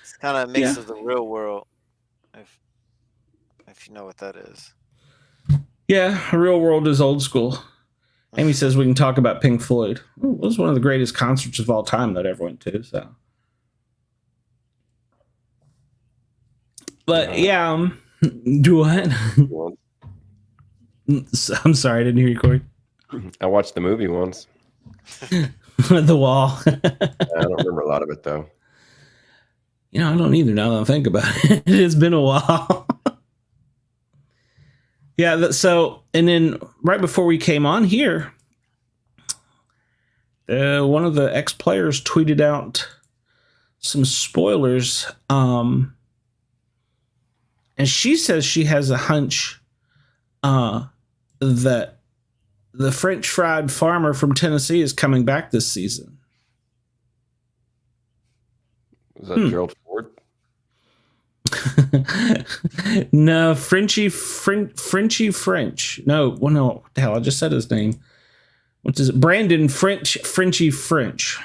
Speaker 3: It's kind of a mix
Speaker 1: Yeah.
Speaker 3: of the real world, if you know what that is.
Speaker 1: Yeah, real world is old school. Amy says we can talk about Pink Floyd. It was one of the greatest concerts of all time that I ever went to. So, but yeah, do what? I'm sorry, I didn't hear you, Corey.
Speaker 2: I watched the movie once.
Speaker 1: The Wall.
Speaker 2: I don't remember a lot of it though.
Speaker 1: I don't either. Now that I think about it, it has been a while. Yeah. So, and then right before we came on here, one of the ex-players tweeted out some spoilers. And she says she has a hunch that the French fried farmer from Tennessee is coming back this season.
Speaker 2: Was that Gerald Ford?
Speaker 1: No, Frenchy French. No, well, no, what the hell? I just said his name. What is it? Brandon Frenchy French.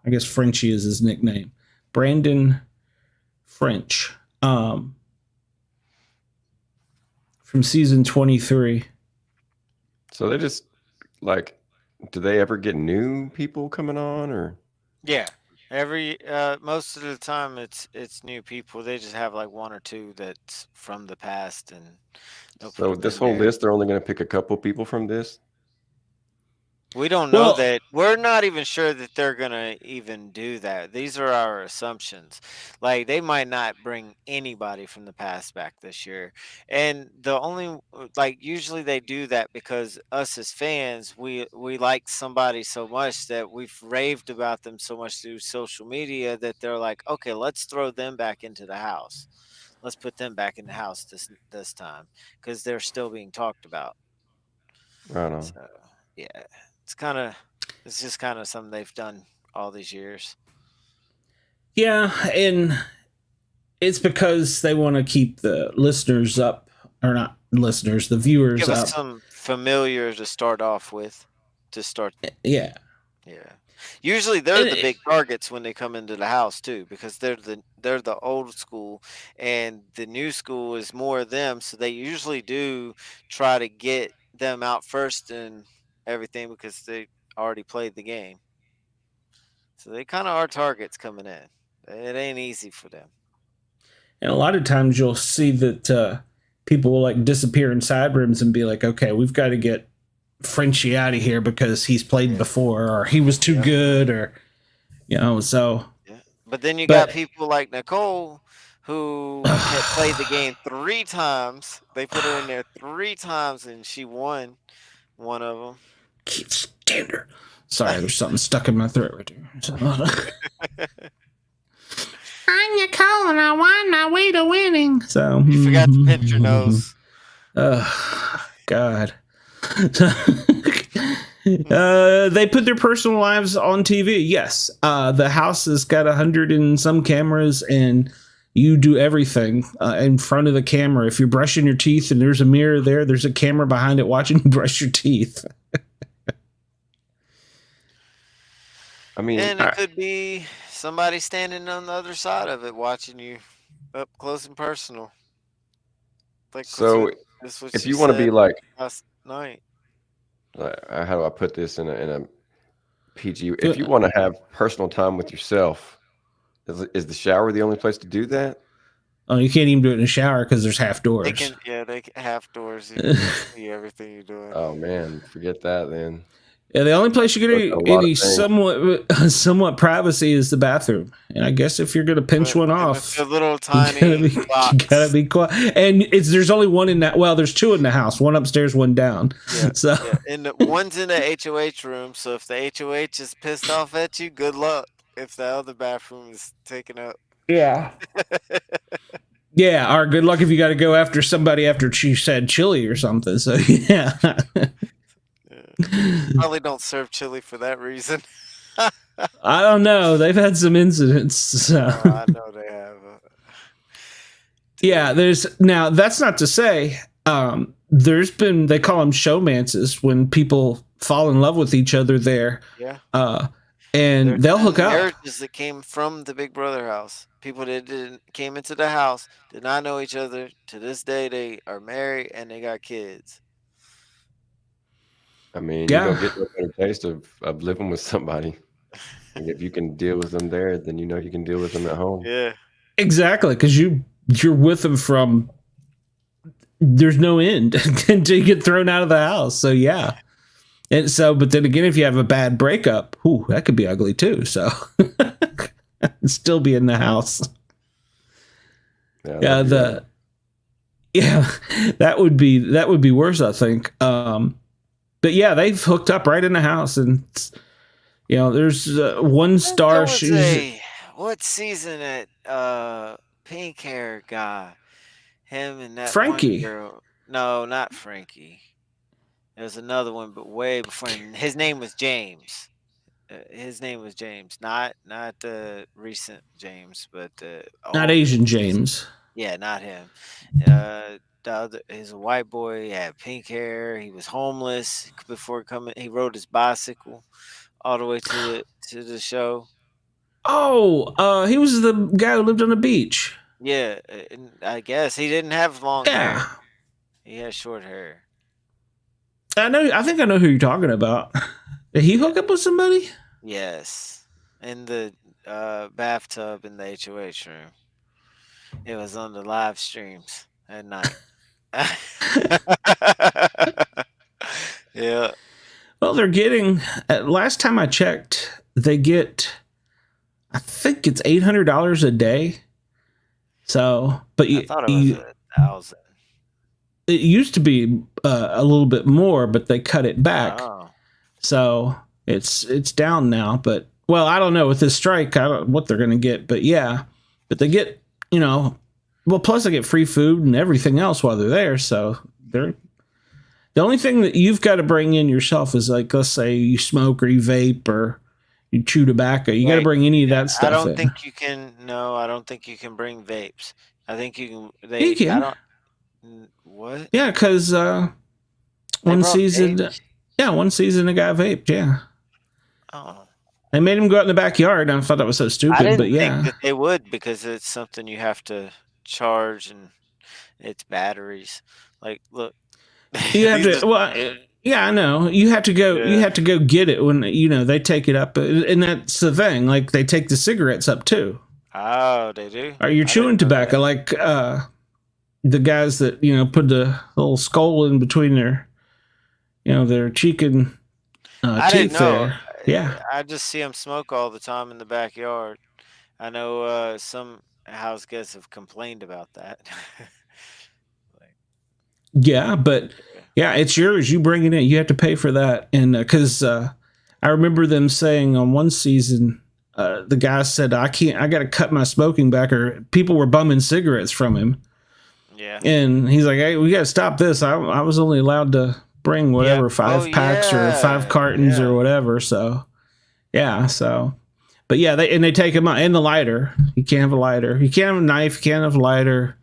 Speaker 1: I guess Frenchie is his nickname. Brandon French. From season 23.
Speaker 2: So they just do they ever get new people coming on or?
Speaker 3: Yeah. Every most of the time it's new people. They just have like one or two that's from the past, and
Speaker 2: so this whole list, they're only going to pick a couple people from this.
Speaker 3: We don't know that. We're not even sure that they're gonna even do that. These are our assumptions. Like they might not bring anybody from the past back this year, and the only usually they do that because us as fans, we like somebody so much that we've raved about them so much through social media that they're like, okay, let's throw them back into the house. Let's put them back in the house this time because they're still being talked about.
Speaker 2: Right on.
Speaker 3: So, yeah. It's just kind of something they've done all these years.
Speaker 1: Yeah, and it's because they want to keep the listeners up, or not listeners, the viewers
Speaker 3: Give
Speaker 1: up.
Speaker 3: us some familiar to start off with.
Speaker 1: Yeah.
Speaker 3: Usually they're the big targets when they come into the house too, because they're the old school, and the new school is more of them. So they usually do try to get them out first and everything because they already played the game. So they kind of are targets coming in. It ain't easy for them.
Speaker 1: And a lot of times you'll see that people will disappear in side rooms and be like, okay, we've got to get Frenchie out of here because he's played before, or he was too good, or so.
Speaker 3: Yeah. But then you got people like Nicole who had played the game 3 times. They put her in there 3 times and she won one of them.
Speaker 1: Keep standard. Sorry, there's something stuck in my throat right there. I'm Nicole and I won my way to winning. So
Speaker 3: you forgot to pinch your nose.
Speaker 1: Oh, God. They put their personal lives on TV. Yes. The house has got 100 and some cameras, and you do everything in front of the camera. If you're brushing your teeth and there's a mirror there's a camera behind it watching you brush your teeth.
Speaker 2: I mean,
Speaker 3: and it could be somebody standing on the other side of it watching you up close and personal.
Speaker 2: So if you want to be like
Speaker 3: last night,
Speaker 2: how do I put this in a PG? If you want to have personal time with yourself, is the shower the only place to do that?
Speaker 1: Oh, you can't even do it in the shower because there's half doors.
Speaker 3: They can half doors. You can see everything you're doing.
Speaker 2: Oh man, forget that then.
Speaker 1: Yeah, the only place you're gonna get any somewhat privacy is the bathroom. And I guess if you're gonna pinch one off,
Speaker 3: it's a little tiny box.
Speaker 1: You gotta be quiet. And there's only one in that. Well, there's 2 in the house, one upstairs, one down. Yeah,
Speaker 3: and one's in the HOH room. So if the HOH is pissed off at you, good luck. If the other bathroom is taken up.
Speaker 1: Yeah. Yeah, or good luck if you got to go after somebody after she said chili or something. So yeah,
Speaker 3: Probably don't serve chili for that reason.
Speaker 1: I don't know. They've had some incidents. So
Speaker 3: Oh, I know they have.
Speaker 1: yeah, there's now. That's not to say there's been they call them showmances when people fall in love with each other there,
Speaker 3: Yeah.
Speaker 1: and
Speaker 3: There's
Speaker 1: they'll hook
Speaker 3: been
Speaker 1: up.
Speaker 3: marriages that came from the Big Brother house. People that didn't came into the house did not know each other. To this day, they are married and they got kids.
Speaker 2: I mean, you don't
Speaker 1: Yeah,
Speaker 2: get no better taste of living with somebody. And if you can deal with them there, then you know you can deal with them at home.
Speaker 3: Yeah.
Speaker 1: exactly. Because you're with them from there's no end until you get thrown out of the house. So yeah. And so, but then again, if you have a bad breakup, that could be ugly too. So, still be in the house.
Speaker 2: Yeah,
Speaker 1: Yeah,
Speaker 2: that'd be rough.
Speaker 1: yeah, that would be worse, I think. But yeah, they've hooked up right in the house, and there's one
Speaker 3: There
Speaker 1: star.
Speaker 3: was
Speaker 1: She's
Speaker 3: what season pink hair guy, him and that one
Speaker 1: Frankie,
Speaker 3: girl. No, not Frankie. There was another one, but way before him. His name was James. His name was James, not the recent James, but the
Speaker 1: not
Speaker 3: old
Speaker 1: Asian
Speaker 3: James.
Speaker 1: James.
Speaker 3: Yeah, not him. He's a white boy. He had pink hair. He was homeless before coming. He rode his bicycle all the way to the show.
Speaker 1: Oh, he was the guy who lived on the beach.
Speaker 3: Yeah, and I guess he didn't have long hair.
Speaker 1: Yeah,
Speaker 3: He had short hair.
Speaker 1: I know. I think I know who you're talking about. Did he hook up with somebody?
Speaker 3: Yes, in the bathtub in the HOH room. It was on the live streams at night. Yeah,
Speaker 1: Well, they're getting. Last time I checked, they get. I think it's $800 a day. So, but
Speaker 3: I thought it was 1,000.
Speaker 1: it used to be a little bit more, but they cut it back.
Speaker 3: Oh,
Speaker 1: So it's down now. But well, I don't know with this strike. I don't know what they're going to get, but yeah, but they get well. Plus, they get free food and everything else while they're there. So they're the only thing that you've got to bring in yourself is like, let's say you smoke or you vape or you chew tobacco. You got to
Speaker 3: wait.
Speaker 1: bring any of that stuff
Speaker 3: I don't
Speaker 1: in.
Speaker 3: think you can. No, I don't think you can bring vapes. I think you can.
Speaker 1: You
Speaker 3: I
Speaker 1: can,
Speaker 3: don't. What?
Speaker 1: yeah, because
Speaker 3: They
Speaker 1: one
Speaker 3: brought
Speaker 1: season,
Speaker 3: vapes?
Speaker 1: one season the guy vaped. Yeah,
Speaker 3: Oh,
Speaker 1: they made him go out in the backyard. And I thought that was so
Speaker 3: I
Speaker 1: stupid, but
Speaker 3: didn't think
Speaker 1: yeah,
Speaker 3: that they would because it's something you have to charge and it's batteries. Like, look,
Speaker 1: you have
Speaker 3: these
Speaker 1: to.
Speaker 3: are
Speaker 1: Well, yeah, I know. You have to go. You
Speaker 3: yeah.
Speaker 1: have to go get it when they take it up, and that's the thing. Like they take the cigarettes up too.
Speaker 3: Oh, they do.
Speaker 1: Or you're
Speaker 3: I
Speaker 1: chewing
Speaker 3: didn't know
Speaker 1: tobacco,
Speaker 3: that.
Speaker 1: like the guys that put the little skull in between their cheek and
Speaker 3: I didn't
Speaker 1: teeth
Speaker 3: know.
Speaker 1: there. Yeah,
Speaker 3: I just see them smoke all the time in the backyard. I know some house guests have complained about that. Like,
Speaker 1: yeah, but
Speaker 3: yeah.
Speaker 1: yeah, it's yours. You bring it in. You have to pay for that, and because I remember them saying on one season. The guy said, I can't, I got to cut my smoking back, or people were bumming cigarettes from him.
Speaker 3: Yeah.
Speaker 1: And he's like, hey, we got to stop this. I was only allowed to bring whatever,
Speaker 3: Yeah.
Speaker 1: 5
Speaker 3: Oh,
Speaker 1: packs or 5
Speaker 3: yeah.
Speaker 1: cartons or
Speaker 3: Yeah.
Speaker 1: whatever. So, yeah. So, but yeah, they take him out. And the lighter. You can't have a lighter. You can't have a knife. You can't have a lighter.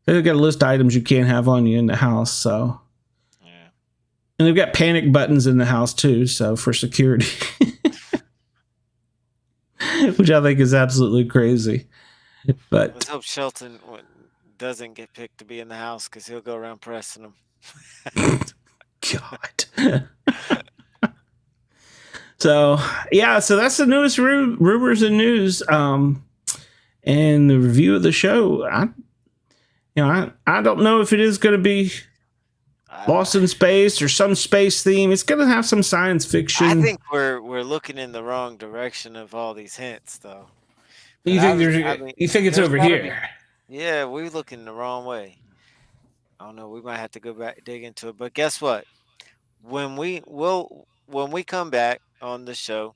Speaker 1: They've got a list of items you can't have on you in the house. So,
Speaker 3: Yeah.
Speaker 1: and they've got panic buttons in the house too. So, for security. Which I think is absolutely crazy. But
Speaker 3: Let's hope Shelton doesn't get picked to be in the house because he'll go around pressing them.
Speaker 1: God. So yeah, so that's the newest rumors and news. And the review of the show. I don't know if it is going to be Lost in Space or some space theme. It's going to have some science fiction.
Speaker 3: I think we're looking in the wrong direction of all these hints, though.
Speaker 1: You think you think it's over here?
Speaker 3: Yeah, we're looking the wrong way. I don't know. We might have to go back dig into it. But guess what? When we come back on the show,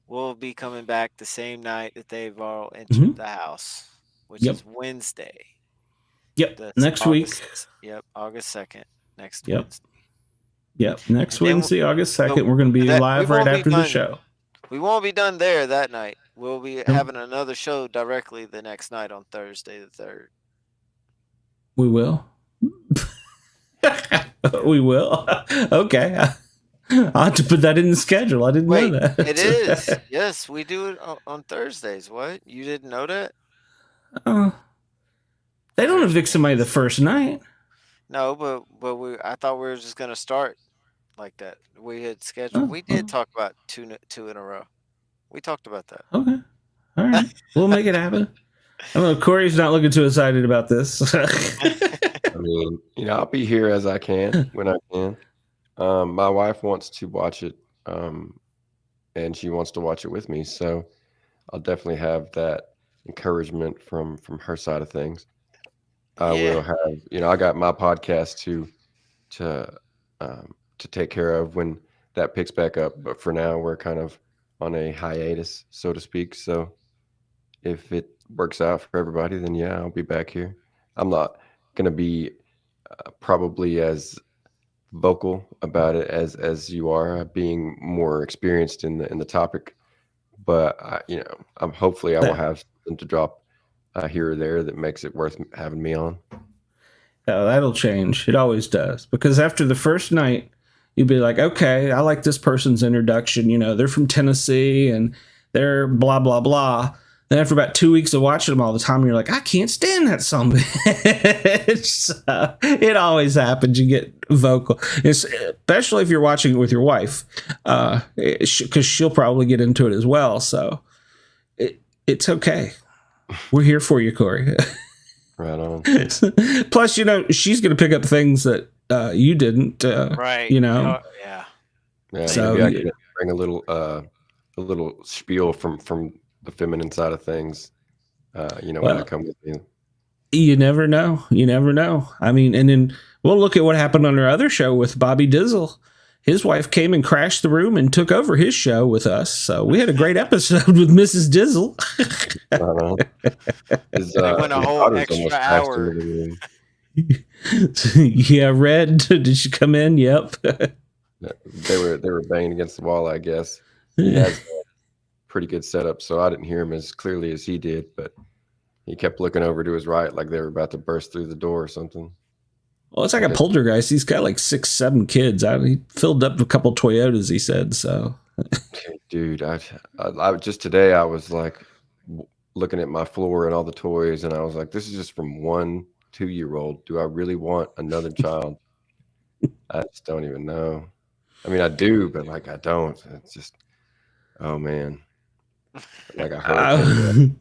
Speaker 3: we'll be coming back the same night that they've all entered the house, which
Speaker 1: Yep.
Speaker 3: is Wednesday.
Speaker 1: Yep.
Speaker 3: That's
Speaker 1: Next week.
Speaker 3: Yep, August 2nd, next
Speaker 1: Yep.
Speaker 3: Wednesday.
Speaker 1: Yep. Next
Speaker 3: And then
Speaker 1: Wednesday, August
Speaker 3: but
Speaker 1: 2nd, we're going to be
Speaker 3: that we
Speaker 1: live right
Speaker 3: won't be
Speaker 1: after the
Speaker 3: done.
Speaker 1: show.
Speaker 3: We won't be done there that night. We'll be
Speaker 1: Nope.
Speaker 3: having another show directly the next night on Thursday the 3rd.
Speaker 1: We will. We will. Okay. I'll have to put that in the schedule. I didn't know
Speaker 3: Wait,
Speaker 1: that.
Speaker 3: it is. Yes, we do it on Thursdays. What? You didn't know that?
Speaker 1: They don't evict somebody the first night.
Speaker 3: No, but I thought we were just gonna start like that. We had scheduled. We did talk about two in a row. We talked about that.
Speaker 1: Okay. All right. We'll make it happen. I know Corey's not looking too excited about this.
Speaker 2: I mean, I'll be here as I can when I can. My wife wants to watch it, and she wants to watch it with me. So I'll definitely have that encouragement from her side of things. I will have, I got my podcast to take care of when that picks back up. But for now, we're kind of on a hiatus, so to speak. So if it works out for everybody, then yeah, I'll be back here. I'm not going to be probably as vocal about it as you are, being more experienced in the topic. But I'm hopefully I will have something to drop here or there that makes it worth having me on.
Speaker 1: Oh, that'll change. It always does. Because after the first night, you'd be like, okay, I like this person's introduction. They're from Tennessee and they're blah, blah, blah. Then after about 2 weeks of watching them all the time, you're like, I can't stand that son of a bitch. It always happens. You get vocal, especially if you're watching it with your wife, because she'll probably get into it as well. So it's okay. We're here for you, Corey.
Speaker 2: Right on.
Speaker 1: Plus, she's going to pick up things that you didn't.
Speaker 3: Right.
Speaker 2: Yeah.
Speaker 1: So
Speaker 2: maybe I can bring a little spiel from the feminine side of things. When I come with you.
Speaker 1: You never know. You never know. I mean, and then we'll look at what happened on our other show with Bobby Dizzle. His wife came and crashed the room and took over his show with us. So we had a great episode with Mrs. Dizzle.
Speaker 3: They went a whole extra hour.
Speaker 1: Yeah, Red, did she come in? Yep.
Speaker 2: They were banging against the wall, I guess. He has a pretty good setup, so I didn't hear him as clearly as he did, but he kept looking over to his right like they were about to burst through the door or something.
Speaker 1: Well, it's like a poltergeist. He's got like 6, 7 kids. He filled up a couple Toyotas, he said. So,
Speaker 2: dude, I just today I was like looking at my floor and all the toys, and I was like, this is just from 1 2-year-old. Do I really want another child? I just don't even know. I mean, I do, but like I don't. It's just, oh man, like I heard.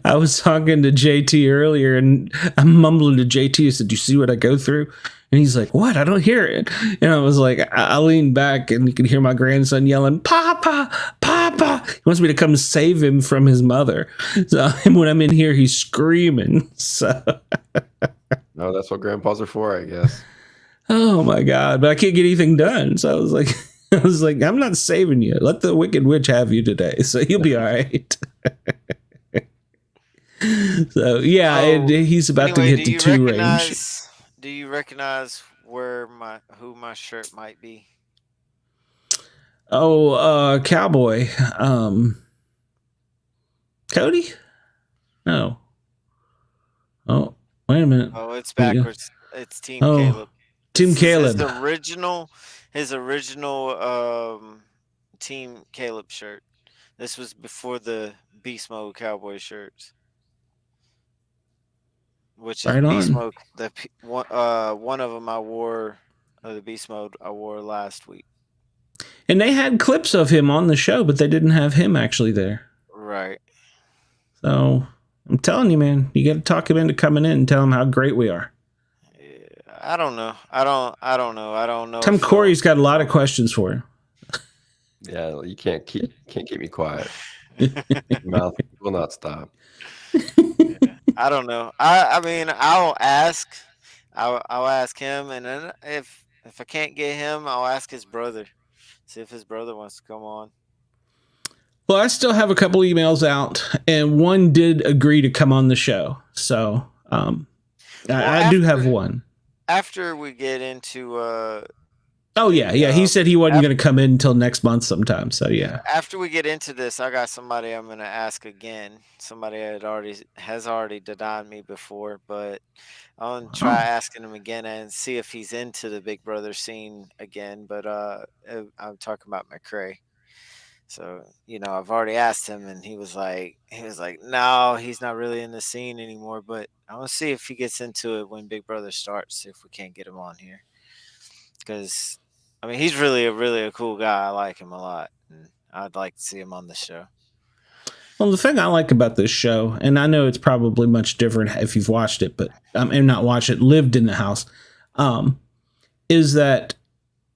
Speaker 1: I was talking to JT earlier, and I'm mumbling to JT. I said, "Do you see what I go through?" And he's like, "What? I don't hear it." And I was like, I leaned back, and you can hear my grandson yelling, "Papa, Papa!" He wants me to come save him from his mother. So when I'm in here, he's screaming. So,
Speaker 2: no, that's what grandpas are for, I guess.
Speaker 1: Oh my God! But I can't get anything done. So I was like, I'm not saving you. Let the Wicked Witch have you today. So you'll be all right. So yeah, he's about to hit the 2 range.
Speaker 3: Do you recognize who my shirt might be?
Speaker 1: Oh, Cowboy. Cody? No. Oh, wait a minute.
Speaker 3: Oh, it's backwards. It's Team Caleb.
Speaker 1: Team Caleb.
Speaker 3: His original Team Caleb shirt. This was before the Beast Mode Cowboy shirts. Which is Beast Mode. One of them I wore, the Beast Mode I wore last week.
Speaker 1: And they had clips of him on the show, but they didn't have him actually there.
Speaker 3: Right.
Speaker 1: So I'm telling you, man, you got to talk him into coming in and tell him how great we are.
Speaker 3: Yeah, I don't know. I don't know.
Speaker 1: Tom Corey's got a lot of questions for you.
Speaker 2: Yeah, you can't keep me quiet. Mouth will not stop.
Speaker 3: I don't know. I mean, I'll ask. I'll ask him, and then if I can't get him, I'll ask his brother. See if his brother wants to come on.
Speaker 1: Well, I still have a couple emails out, and one did agree to come on the show. So I do have one.
Speaker 3: After we get into
Speaker 1: oh yeah, he said he wasn't going to come in until next month sometime. So yeah.
Speaker 3: After we get into this, I got somebody I'm going to ask again. Somebody has already denied me before, but I'm going to try asking him again and see if he's into the Big Brother scene again. But I'm talking about McCray. So, I've already asked him, and he was like, no, he's not really in the scene anymore. But I want to see if he gets into it when Big Brother starts. See if we can't get him on here, because he's really a cool guy. I like him a lot, and I'd like to see him on the show.
Speaker 1: Well, the thing I like about this show, and I know it's probably much different if you've watched it, but and not watched it, lived in the house, is that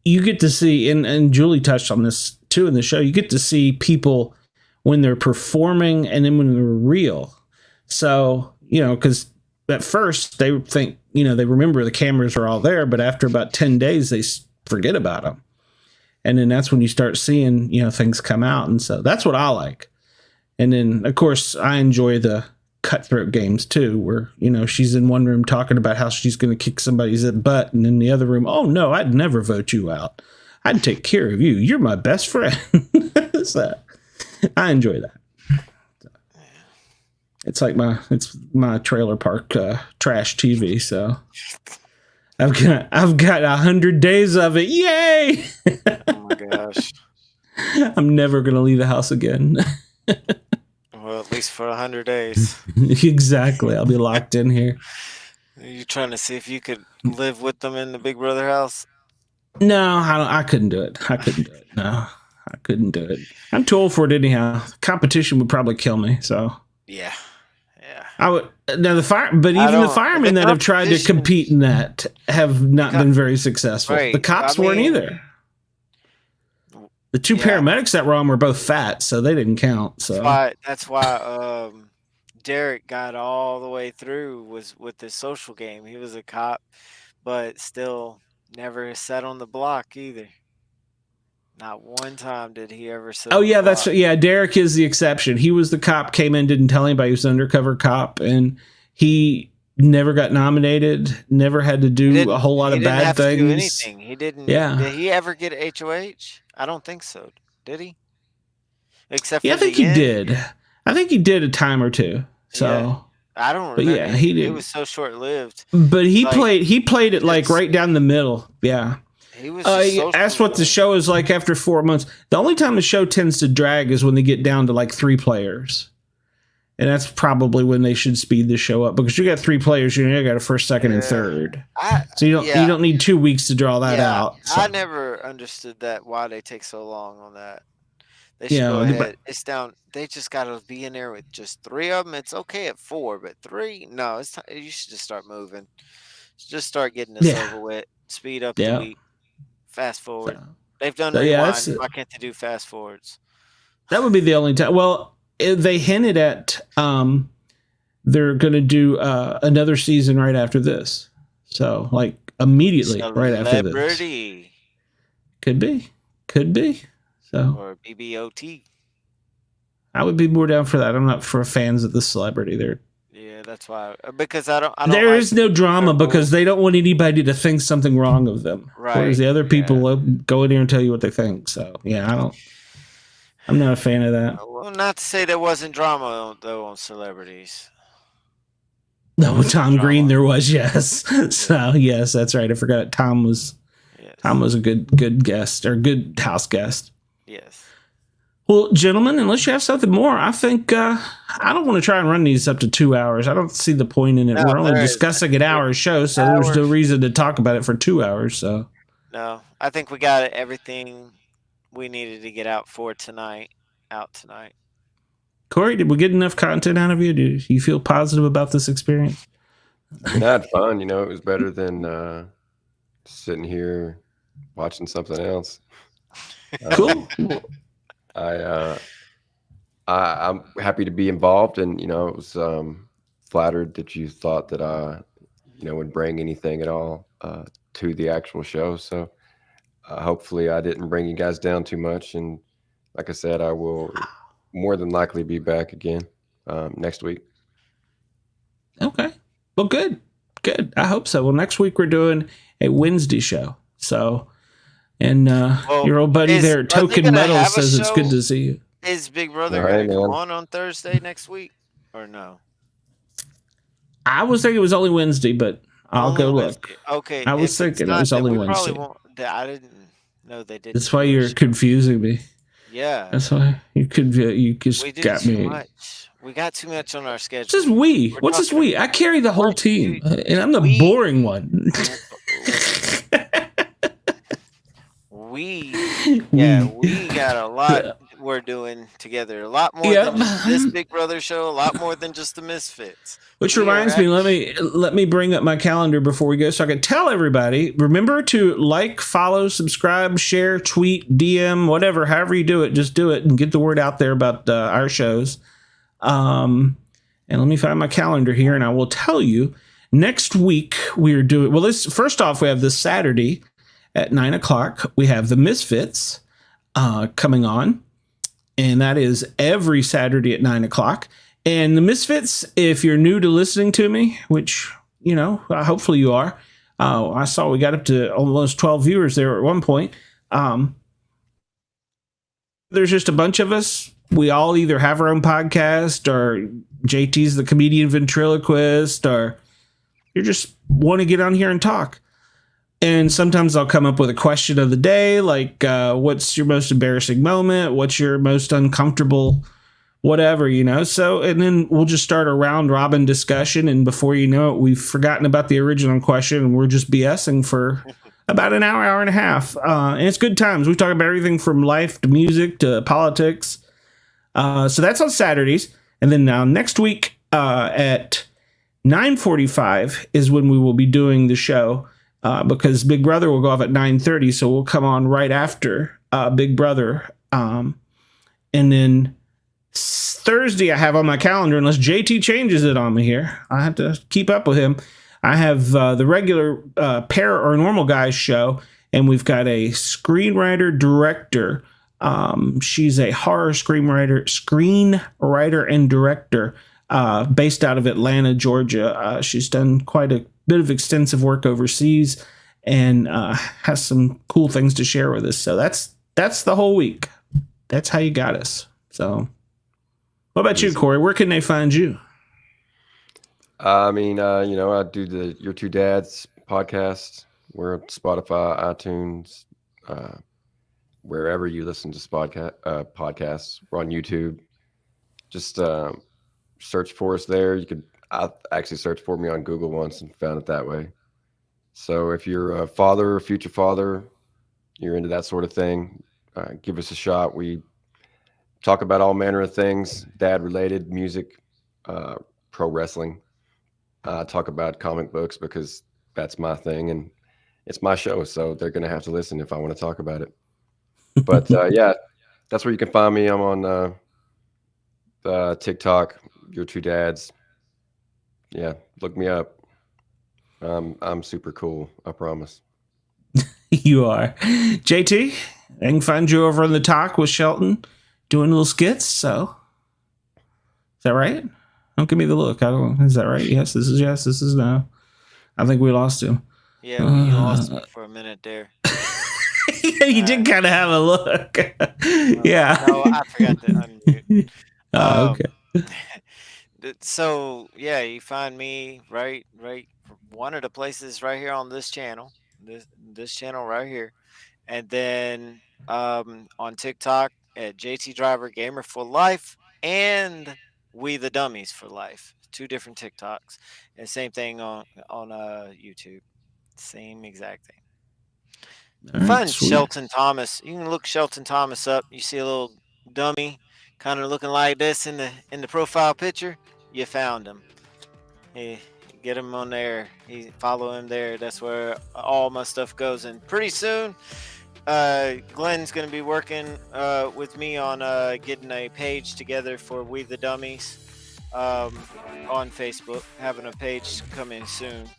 Speaker 1: you get to see, and Julie touched on this too in the show, you get to see people when they're performing and then when they're real. So, because at first they think, they remember the cameras are all there, but after about 10 days, they forget about them. And then that's when you start seeing, things come out. And so that's what I like. And then, of course, I enjoy the cutthroat games too, where, she's in one room talking about how she's going to kick somebody's butt. And in the other room, oh no, I'd never vote you out. I'd take care of you. You're my best friend. So, I enjoy that. It's like my trailer park trash TV. So I've got 100 days of it. Yay!
Speaker 3: Oh my gosh!
Speaker 1: I'm never gonna leave the house again.
Speaker 3: Well, at least for 100 days.
Speaker 1: Exactly. I'll be locked in here.
Speaker 3: Are you trying to see if you could live with them in the Big Brother house?
Speaker 1: No, I couldn't do it. No, I couldn't do it. I'm too old for it anyhow. Competition would probably kill me. So
Speaker 3: yeah.
Speaker 1: I would. Now the firemen that have tried to compete in that have not been very successful. Right. The cops weren't either. The two paramedics that were on were both fat, so they didn't count. So
Speaker 3: that's why Derek got all the way through was with the social game. He was a cop, but still never sat on the block either. Not one time did he ever sit.
Speaker 1: Oh yeah, Derek is the exception. He was the cop, came in, didn't tell anybody he was an undercover cop, and he never got nominated. Never had to do a whole lot of bad things.
Speaker 3: To do anything. He didn't. Yeah. Did he ever get HOH? I don't think so. Did he? Except for
Speaker 1: I think he did. I think he did a time or two. So
Speaker 3: I don't remember.
Speaker 1: But yeah, he did.
Speaker 3: It was so short lived.
Speaker 1: But he played it like right down the middle. Yeah.
Speaker 3: He was.
Speaker 1: That's what the show is like after 4 months. The only time the show tends to drag is when they get down to like 3 players. And that's probably when they should speed the show up, because you got 3 players, you got a first, second, and third. So you don't need 2 weeks to draw that out. So.
Speaker 3: I never understood why they take so long on that. They should go ahead. It's down. They just got to be in there with just 3 of them. It's okay at 4, but 3, no. It's time. You should just start moving. Just start getting this over with. Speed up the week. Fast forward. So, they've done rewind. Why can't they do fast forwards?
Speaker 1: That would be the only time. Well, they hinted at they're going to do another season right after this. So, like, immediately right after this. Could be. So,
Speaker 3: or BBOT.
Speaker 1: I would be more down for that. I'm not for fans of the celebrity there.
Speaker 3: Yeah, that's why. Because I don't
Speaker 1: there is no drama because they don't want anybody to think something wrong of them.
Speaker 3: Right.
Speaker 1: Whereas the other people go in there and tell you what they think. So, yeah, I'm not a fan of that.
Speaker 3: Well, not to say there wasn't drama, though, on celebrities.
Speaker 1: No, Tom Green there was, yes. So, yes, that's right. I forgot Tom was a good guest, or good house guest.
Speaker 3: Yes.
Speaker 1: Well, gentlemen, unless you have something more, I think I don't want to try and run these up to 2 hours. I don't see the point in it. We're only discussing an hour show, so there's no reason to talk about it for 2 hours. So
Speaker 3: no, I think we got everything we needed to get out tonight.
Speaker 1: Corey, did we get enough content out of you? Do you feel positive about this experience?
Speaker 2: I had fun. It was better than sitting here watching something else.
Speaker 1: Cool.
Speaker 2: I'm happy to be involved, and I was flattered that you thought that I would bring anything at all to the actual show. So hopefully I didn't bring you guys down too much, and like I said, I will more than likely be back again next week.
Speaker 1: Okay. Well, good. Good. I hope so. Well, next week we're doing a Wednesday show. So, and your old buddy there, Token Metal, says it's good to see you.
Speaker 3: Is Big Brother
Speaker 2: All right,
Speaker 3: going to
Speaker 2: man.
Speaker 3: come on Thursday next week or no?
Speaker 1: I was thinking it was only Wednesday, but I'll
Speaker 3: Only
Speaker 1: go
Speaker 3: Wednesday.
Speaker 1: look.
Speaker 3: Okay.
Speaker 1: I was thinking it was only Wednesday.
Speaker 3: I didn't know they didn't.
Speaker 1: That's why you're confusing me.
Speaker 3: Yeah.
Speaker 1: That's why you just got me.
Speaker 3: Much. We got too much on our schedule.
Speaker 1: What's this we? What's this we? I carry the whole team, and I'm the boring one. We got a lot we're doing together. A lot more than just this Big Brother show. A lot more than just the Misfits. Which reminds me, let me bring up my calendar before we go, so I can tell everybody. Remember to like, follow, subscribe, share, tweet, DM, whatever. However you do it, just do it and get the word out there about our shows. And let me find my calendar here, and I will tell you. Next week we are doing first off, we have this Saturday at 9:00. We have the Misfits coming on, and that is every Saturday at 9:00. And the Misfits, if you're new to listening to me, which hopefully you are, I saw we got up to almost 12 viewers there at one point. There's just a bunch of us. We all either have our own podcast, or JT's the comedian ventriloquist, or you just want to get on here and talk. And sometimes I'll come up with a question of the day, like what's your most embarrassing moment? What's your most uncomfortable whatever, So, and then we'll just start a round robin discussion. And before you know it, we've forgotten about the original question, and we're just BSing for about an hour and a half. And it's good times. We talk about everything from life to music to politics. So that's on Saturdays. And then now next week at 9:45 is when we will be doing the show, because Big Brother will go off at 9:30. So we'll come on right after Big Brother. And then Thursday I have on my calendar, unless JT changes it on me here. I have to keep up with him. I have the regular Pair or Normal Guys show, and we've got a screenwriter director. She's a horror screenwriter and director based out of Atlanta, Georgia. She's done quite a bit of extensive work overseas, and has some cool things to share with us. So that's the whole week. That's how you got us. So what about you, Corey? Where can they find you?
Speaker 2: I do the Your Two Dads podcast. We're on Spotify, iTunes, wherever you listen to podcasts. We're on YouTube. Just search for us there. I actually searched for me on Google once and found it that way. So if you're a father or future father, you're into that sort of thing, give us a shot. We talk about all manner of things, dad-related, music, pro wrestling. Talk about comic books because that's my thing, and it's my show, so they're going to have to listen if I want to talk about it. But that's where you can find me. I'm on TikTok, Your Two Dads. Yeah, look me up. I'm super cool, I promise.
Speaker 1: You are. JT, I can find you over on the Talk with Shelton doing little skits. So is that right? Don't give me the look. Is that right? Yes, this is yes. This is no. I think we lost him.
Speaker 3: Yeah, we lost him for a minute there.
Speaker 1: Yeah, you did kind of have a look. Yeah.
Speaker 3: No, I forgot to unmute.
Speaker 1: Okay.
Speaker 3: So yeah, you find me right one of the places right here on this channel, this channel right here, and then on TikTok at JT Driver Gamer for Life and We the Dummies for Life. 2 different TikToks, and same thing on YouTube. Same exact thing. Find Shelton Thomas. You can look Shelton Thomas up. You see a little dummy kind of looking like this in the profile picture. You found him. Hey, get him on there. Follow him there. That's where all my stuff goes. And pretty soon, Glenn's going to be working with me on getting a page together for We the Dummies on Facebook. Having a page coming soon.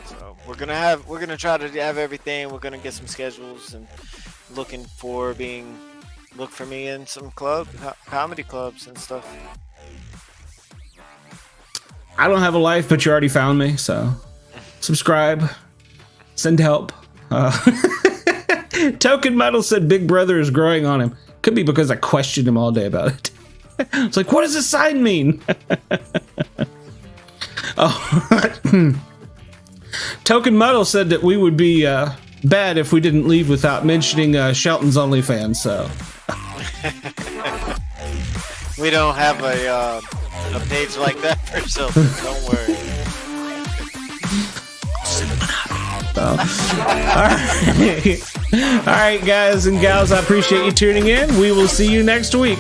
Speaker 3: So we're gonna try to have everything. We're gonna get some schedules and looking for being look for me in some comedy clubs and stuff.
Speaker 1: I don't have a life, but you already found me, so subscribe, send help. Token Metal said Big Brother is growing on him. Could be because I questioned him all day about it. It's like, what does this sign mean? Oh, Token Metal said that we would be bad if we didn't leave without mentioning Shelton's OnlyFans. So
Speaker 3: we don't have a page like that for Shelton. Don't worry. All right, guys and gals, I appreciate you tuning in. We will see you next week.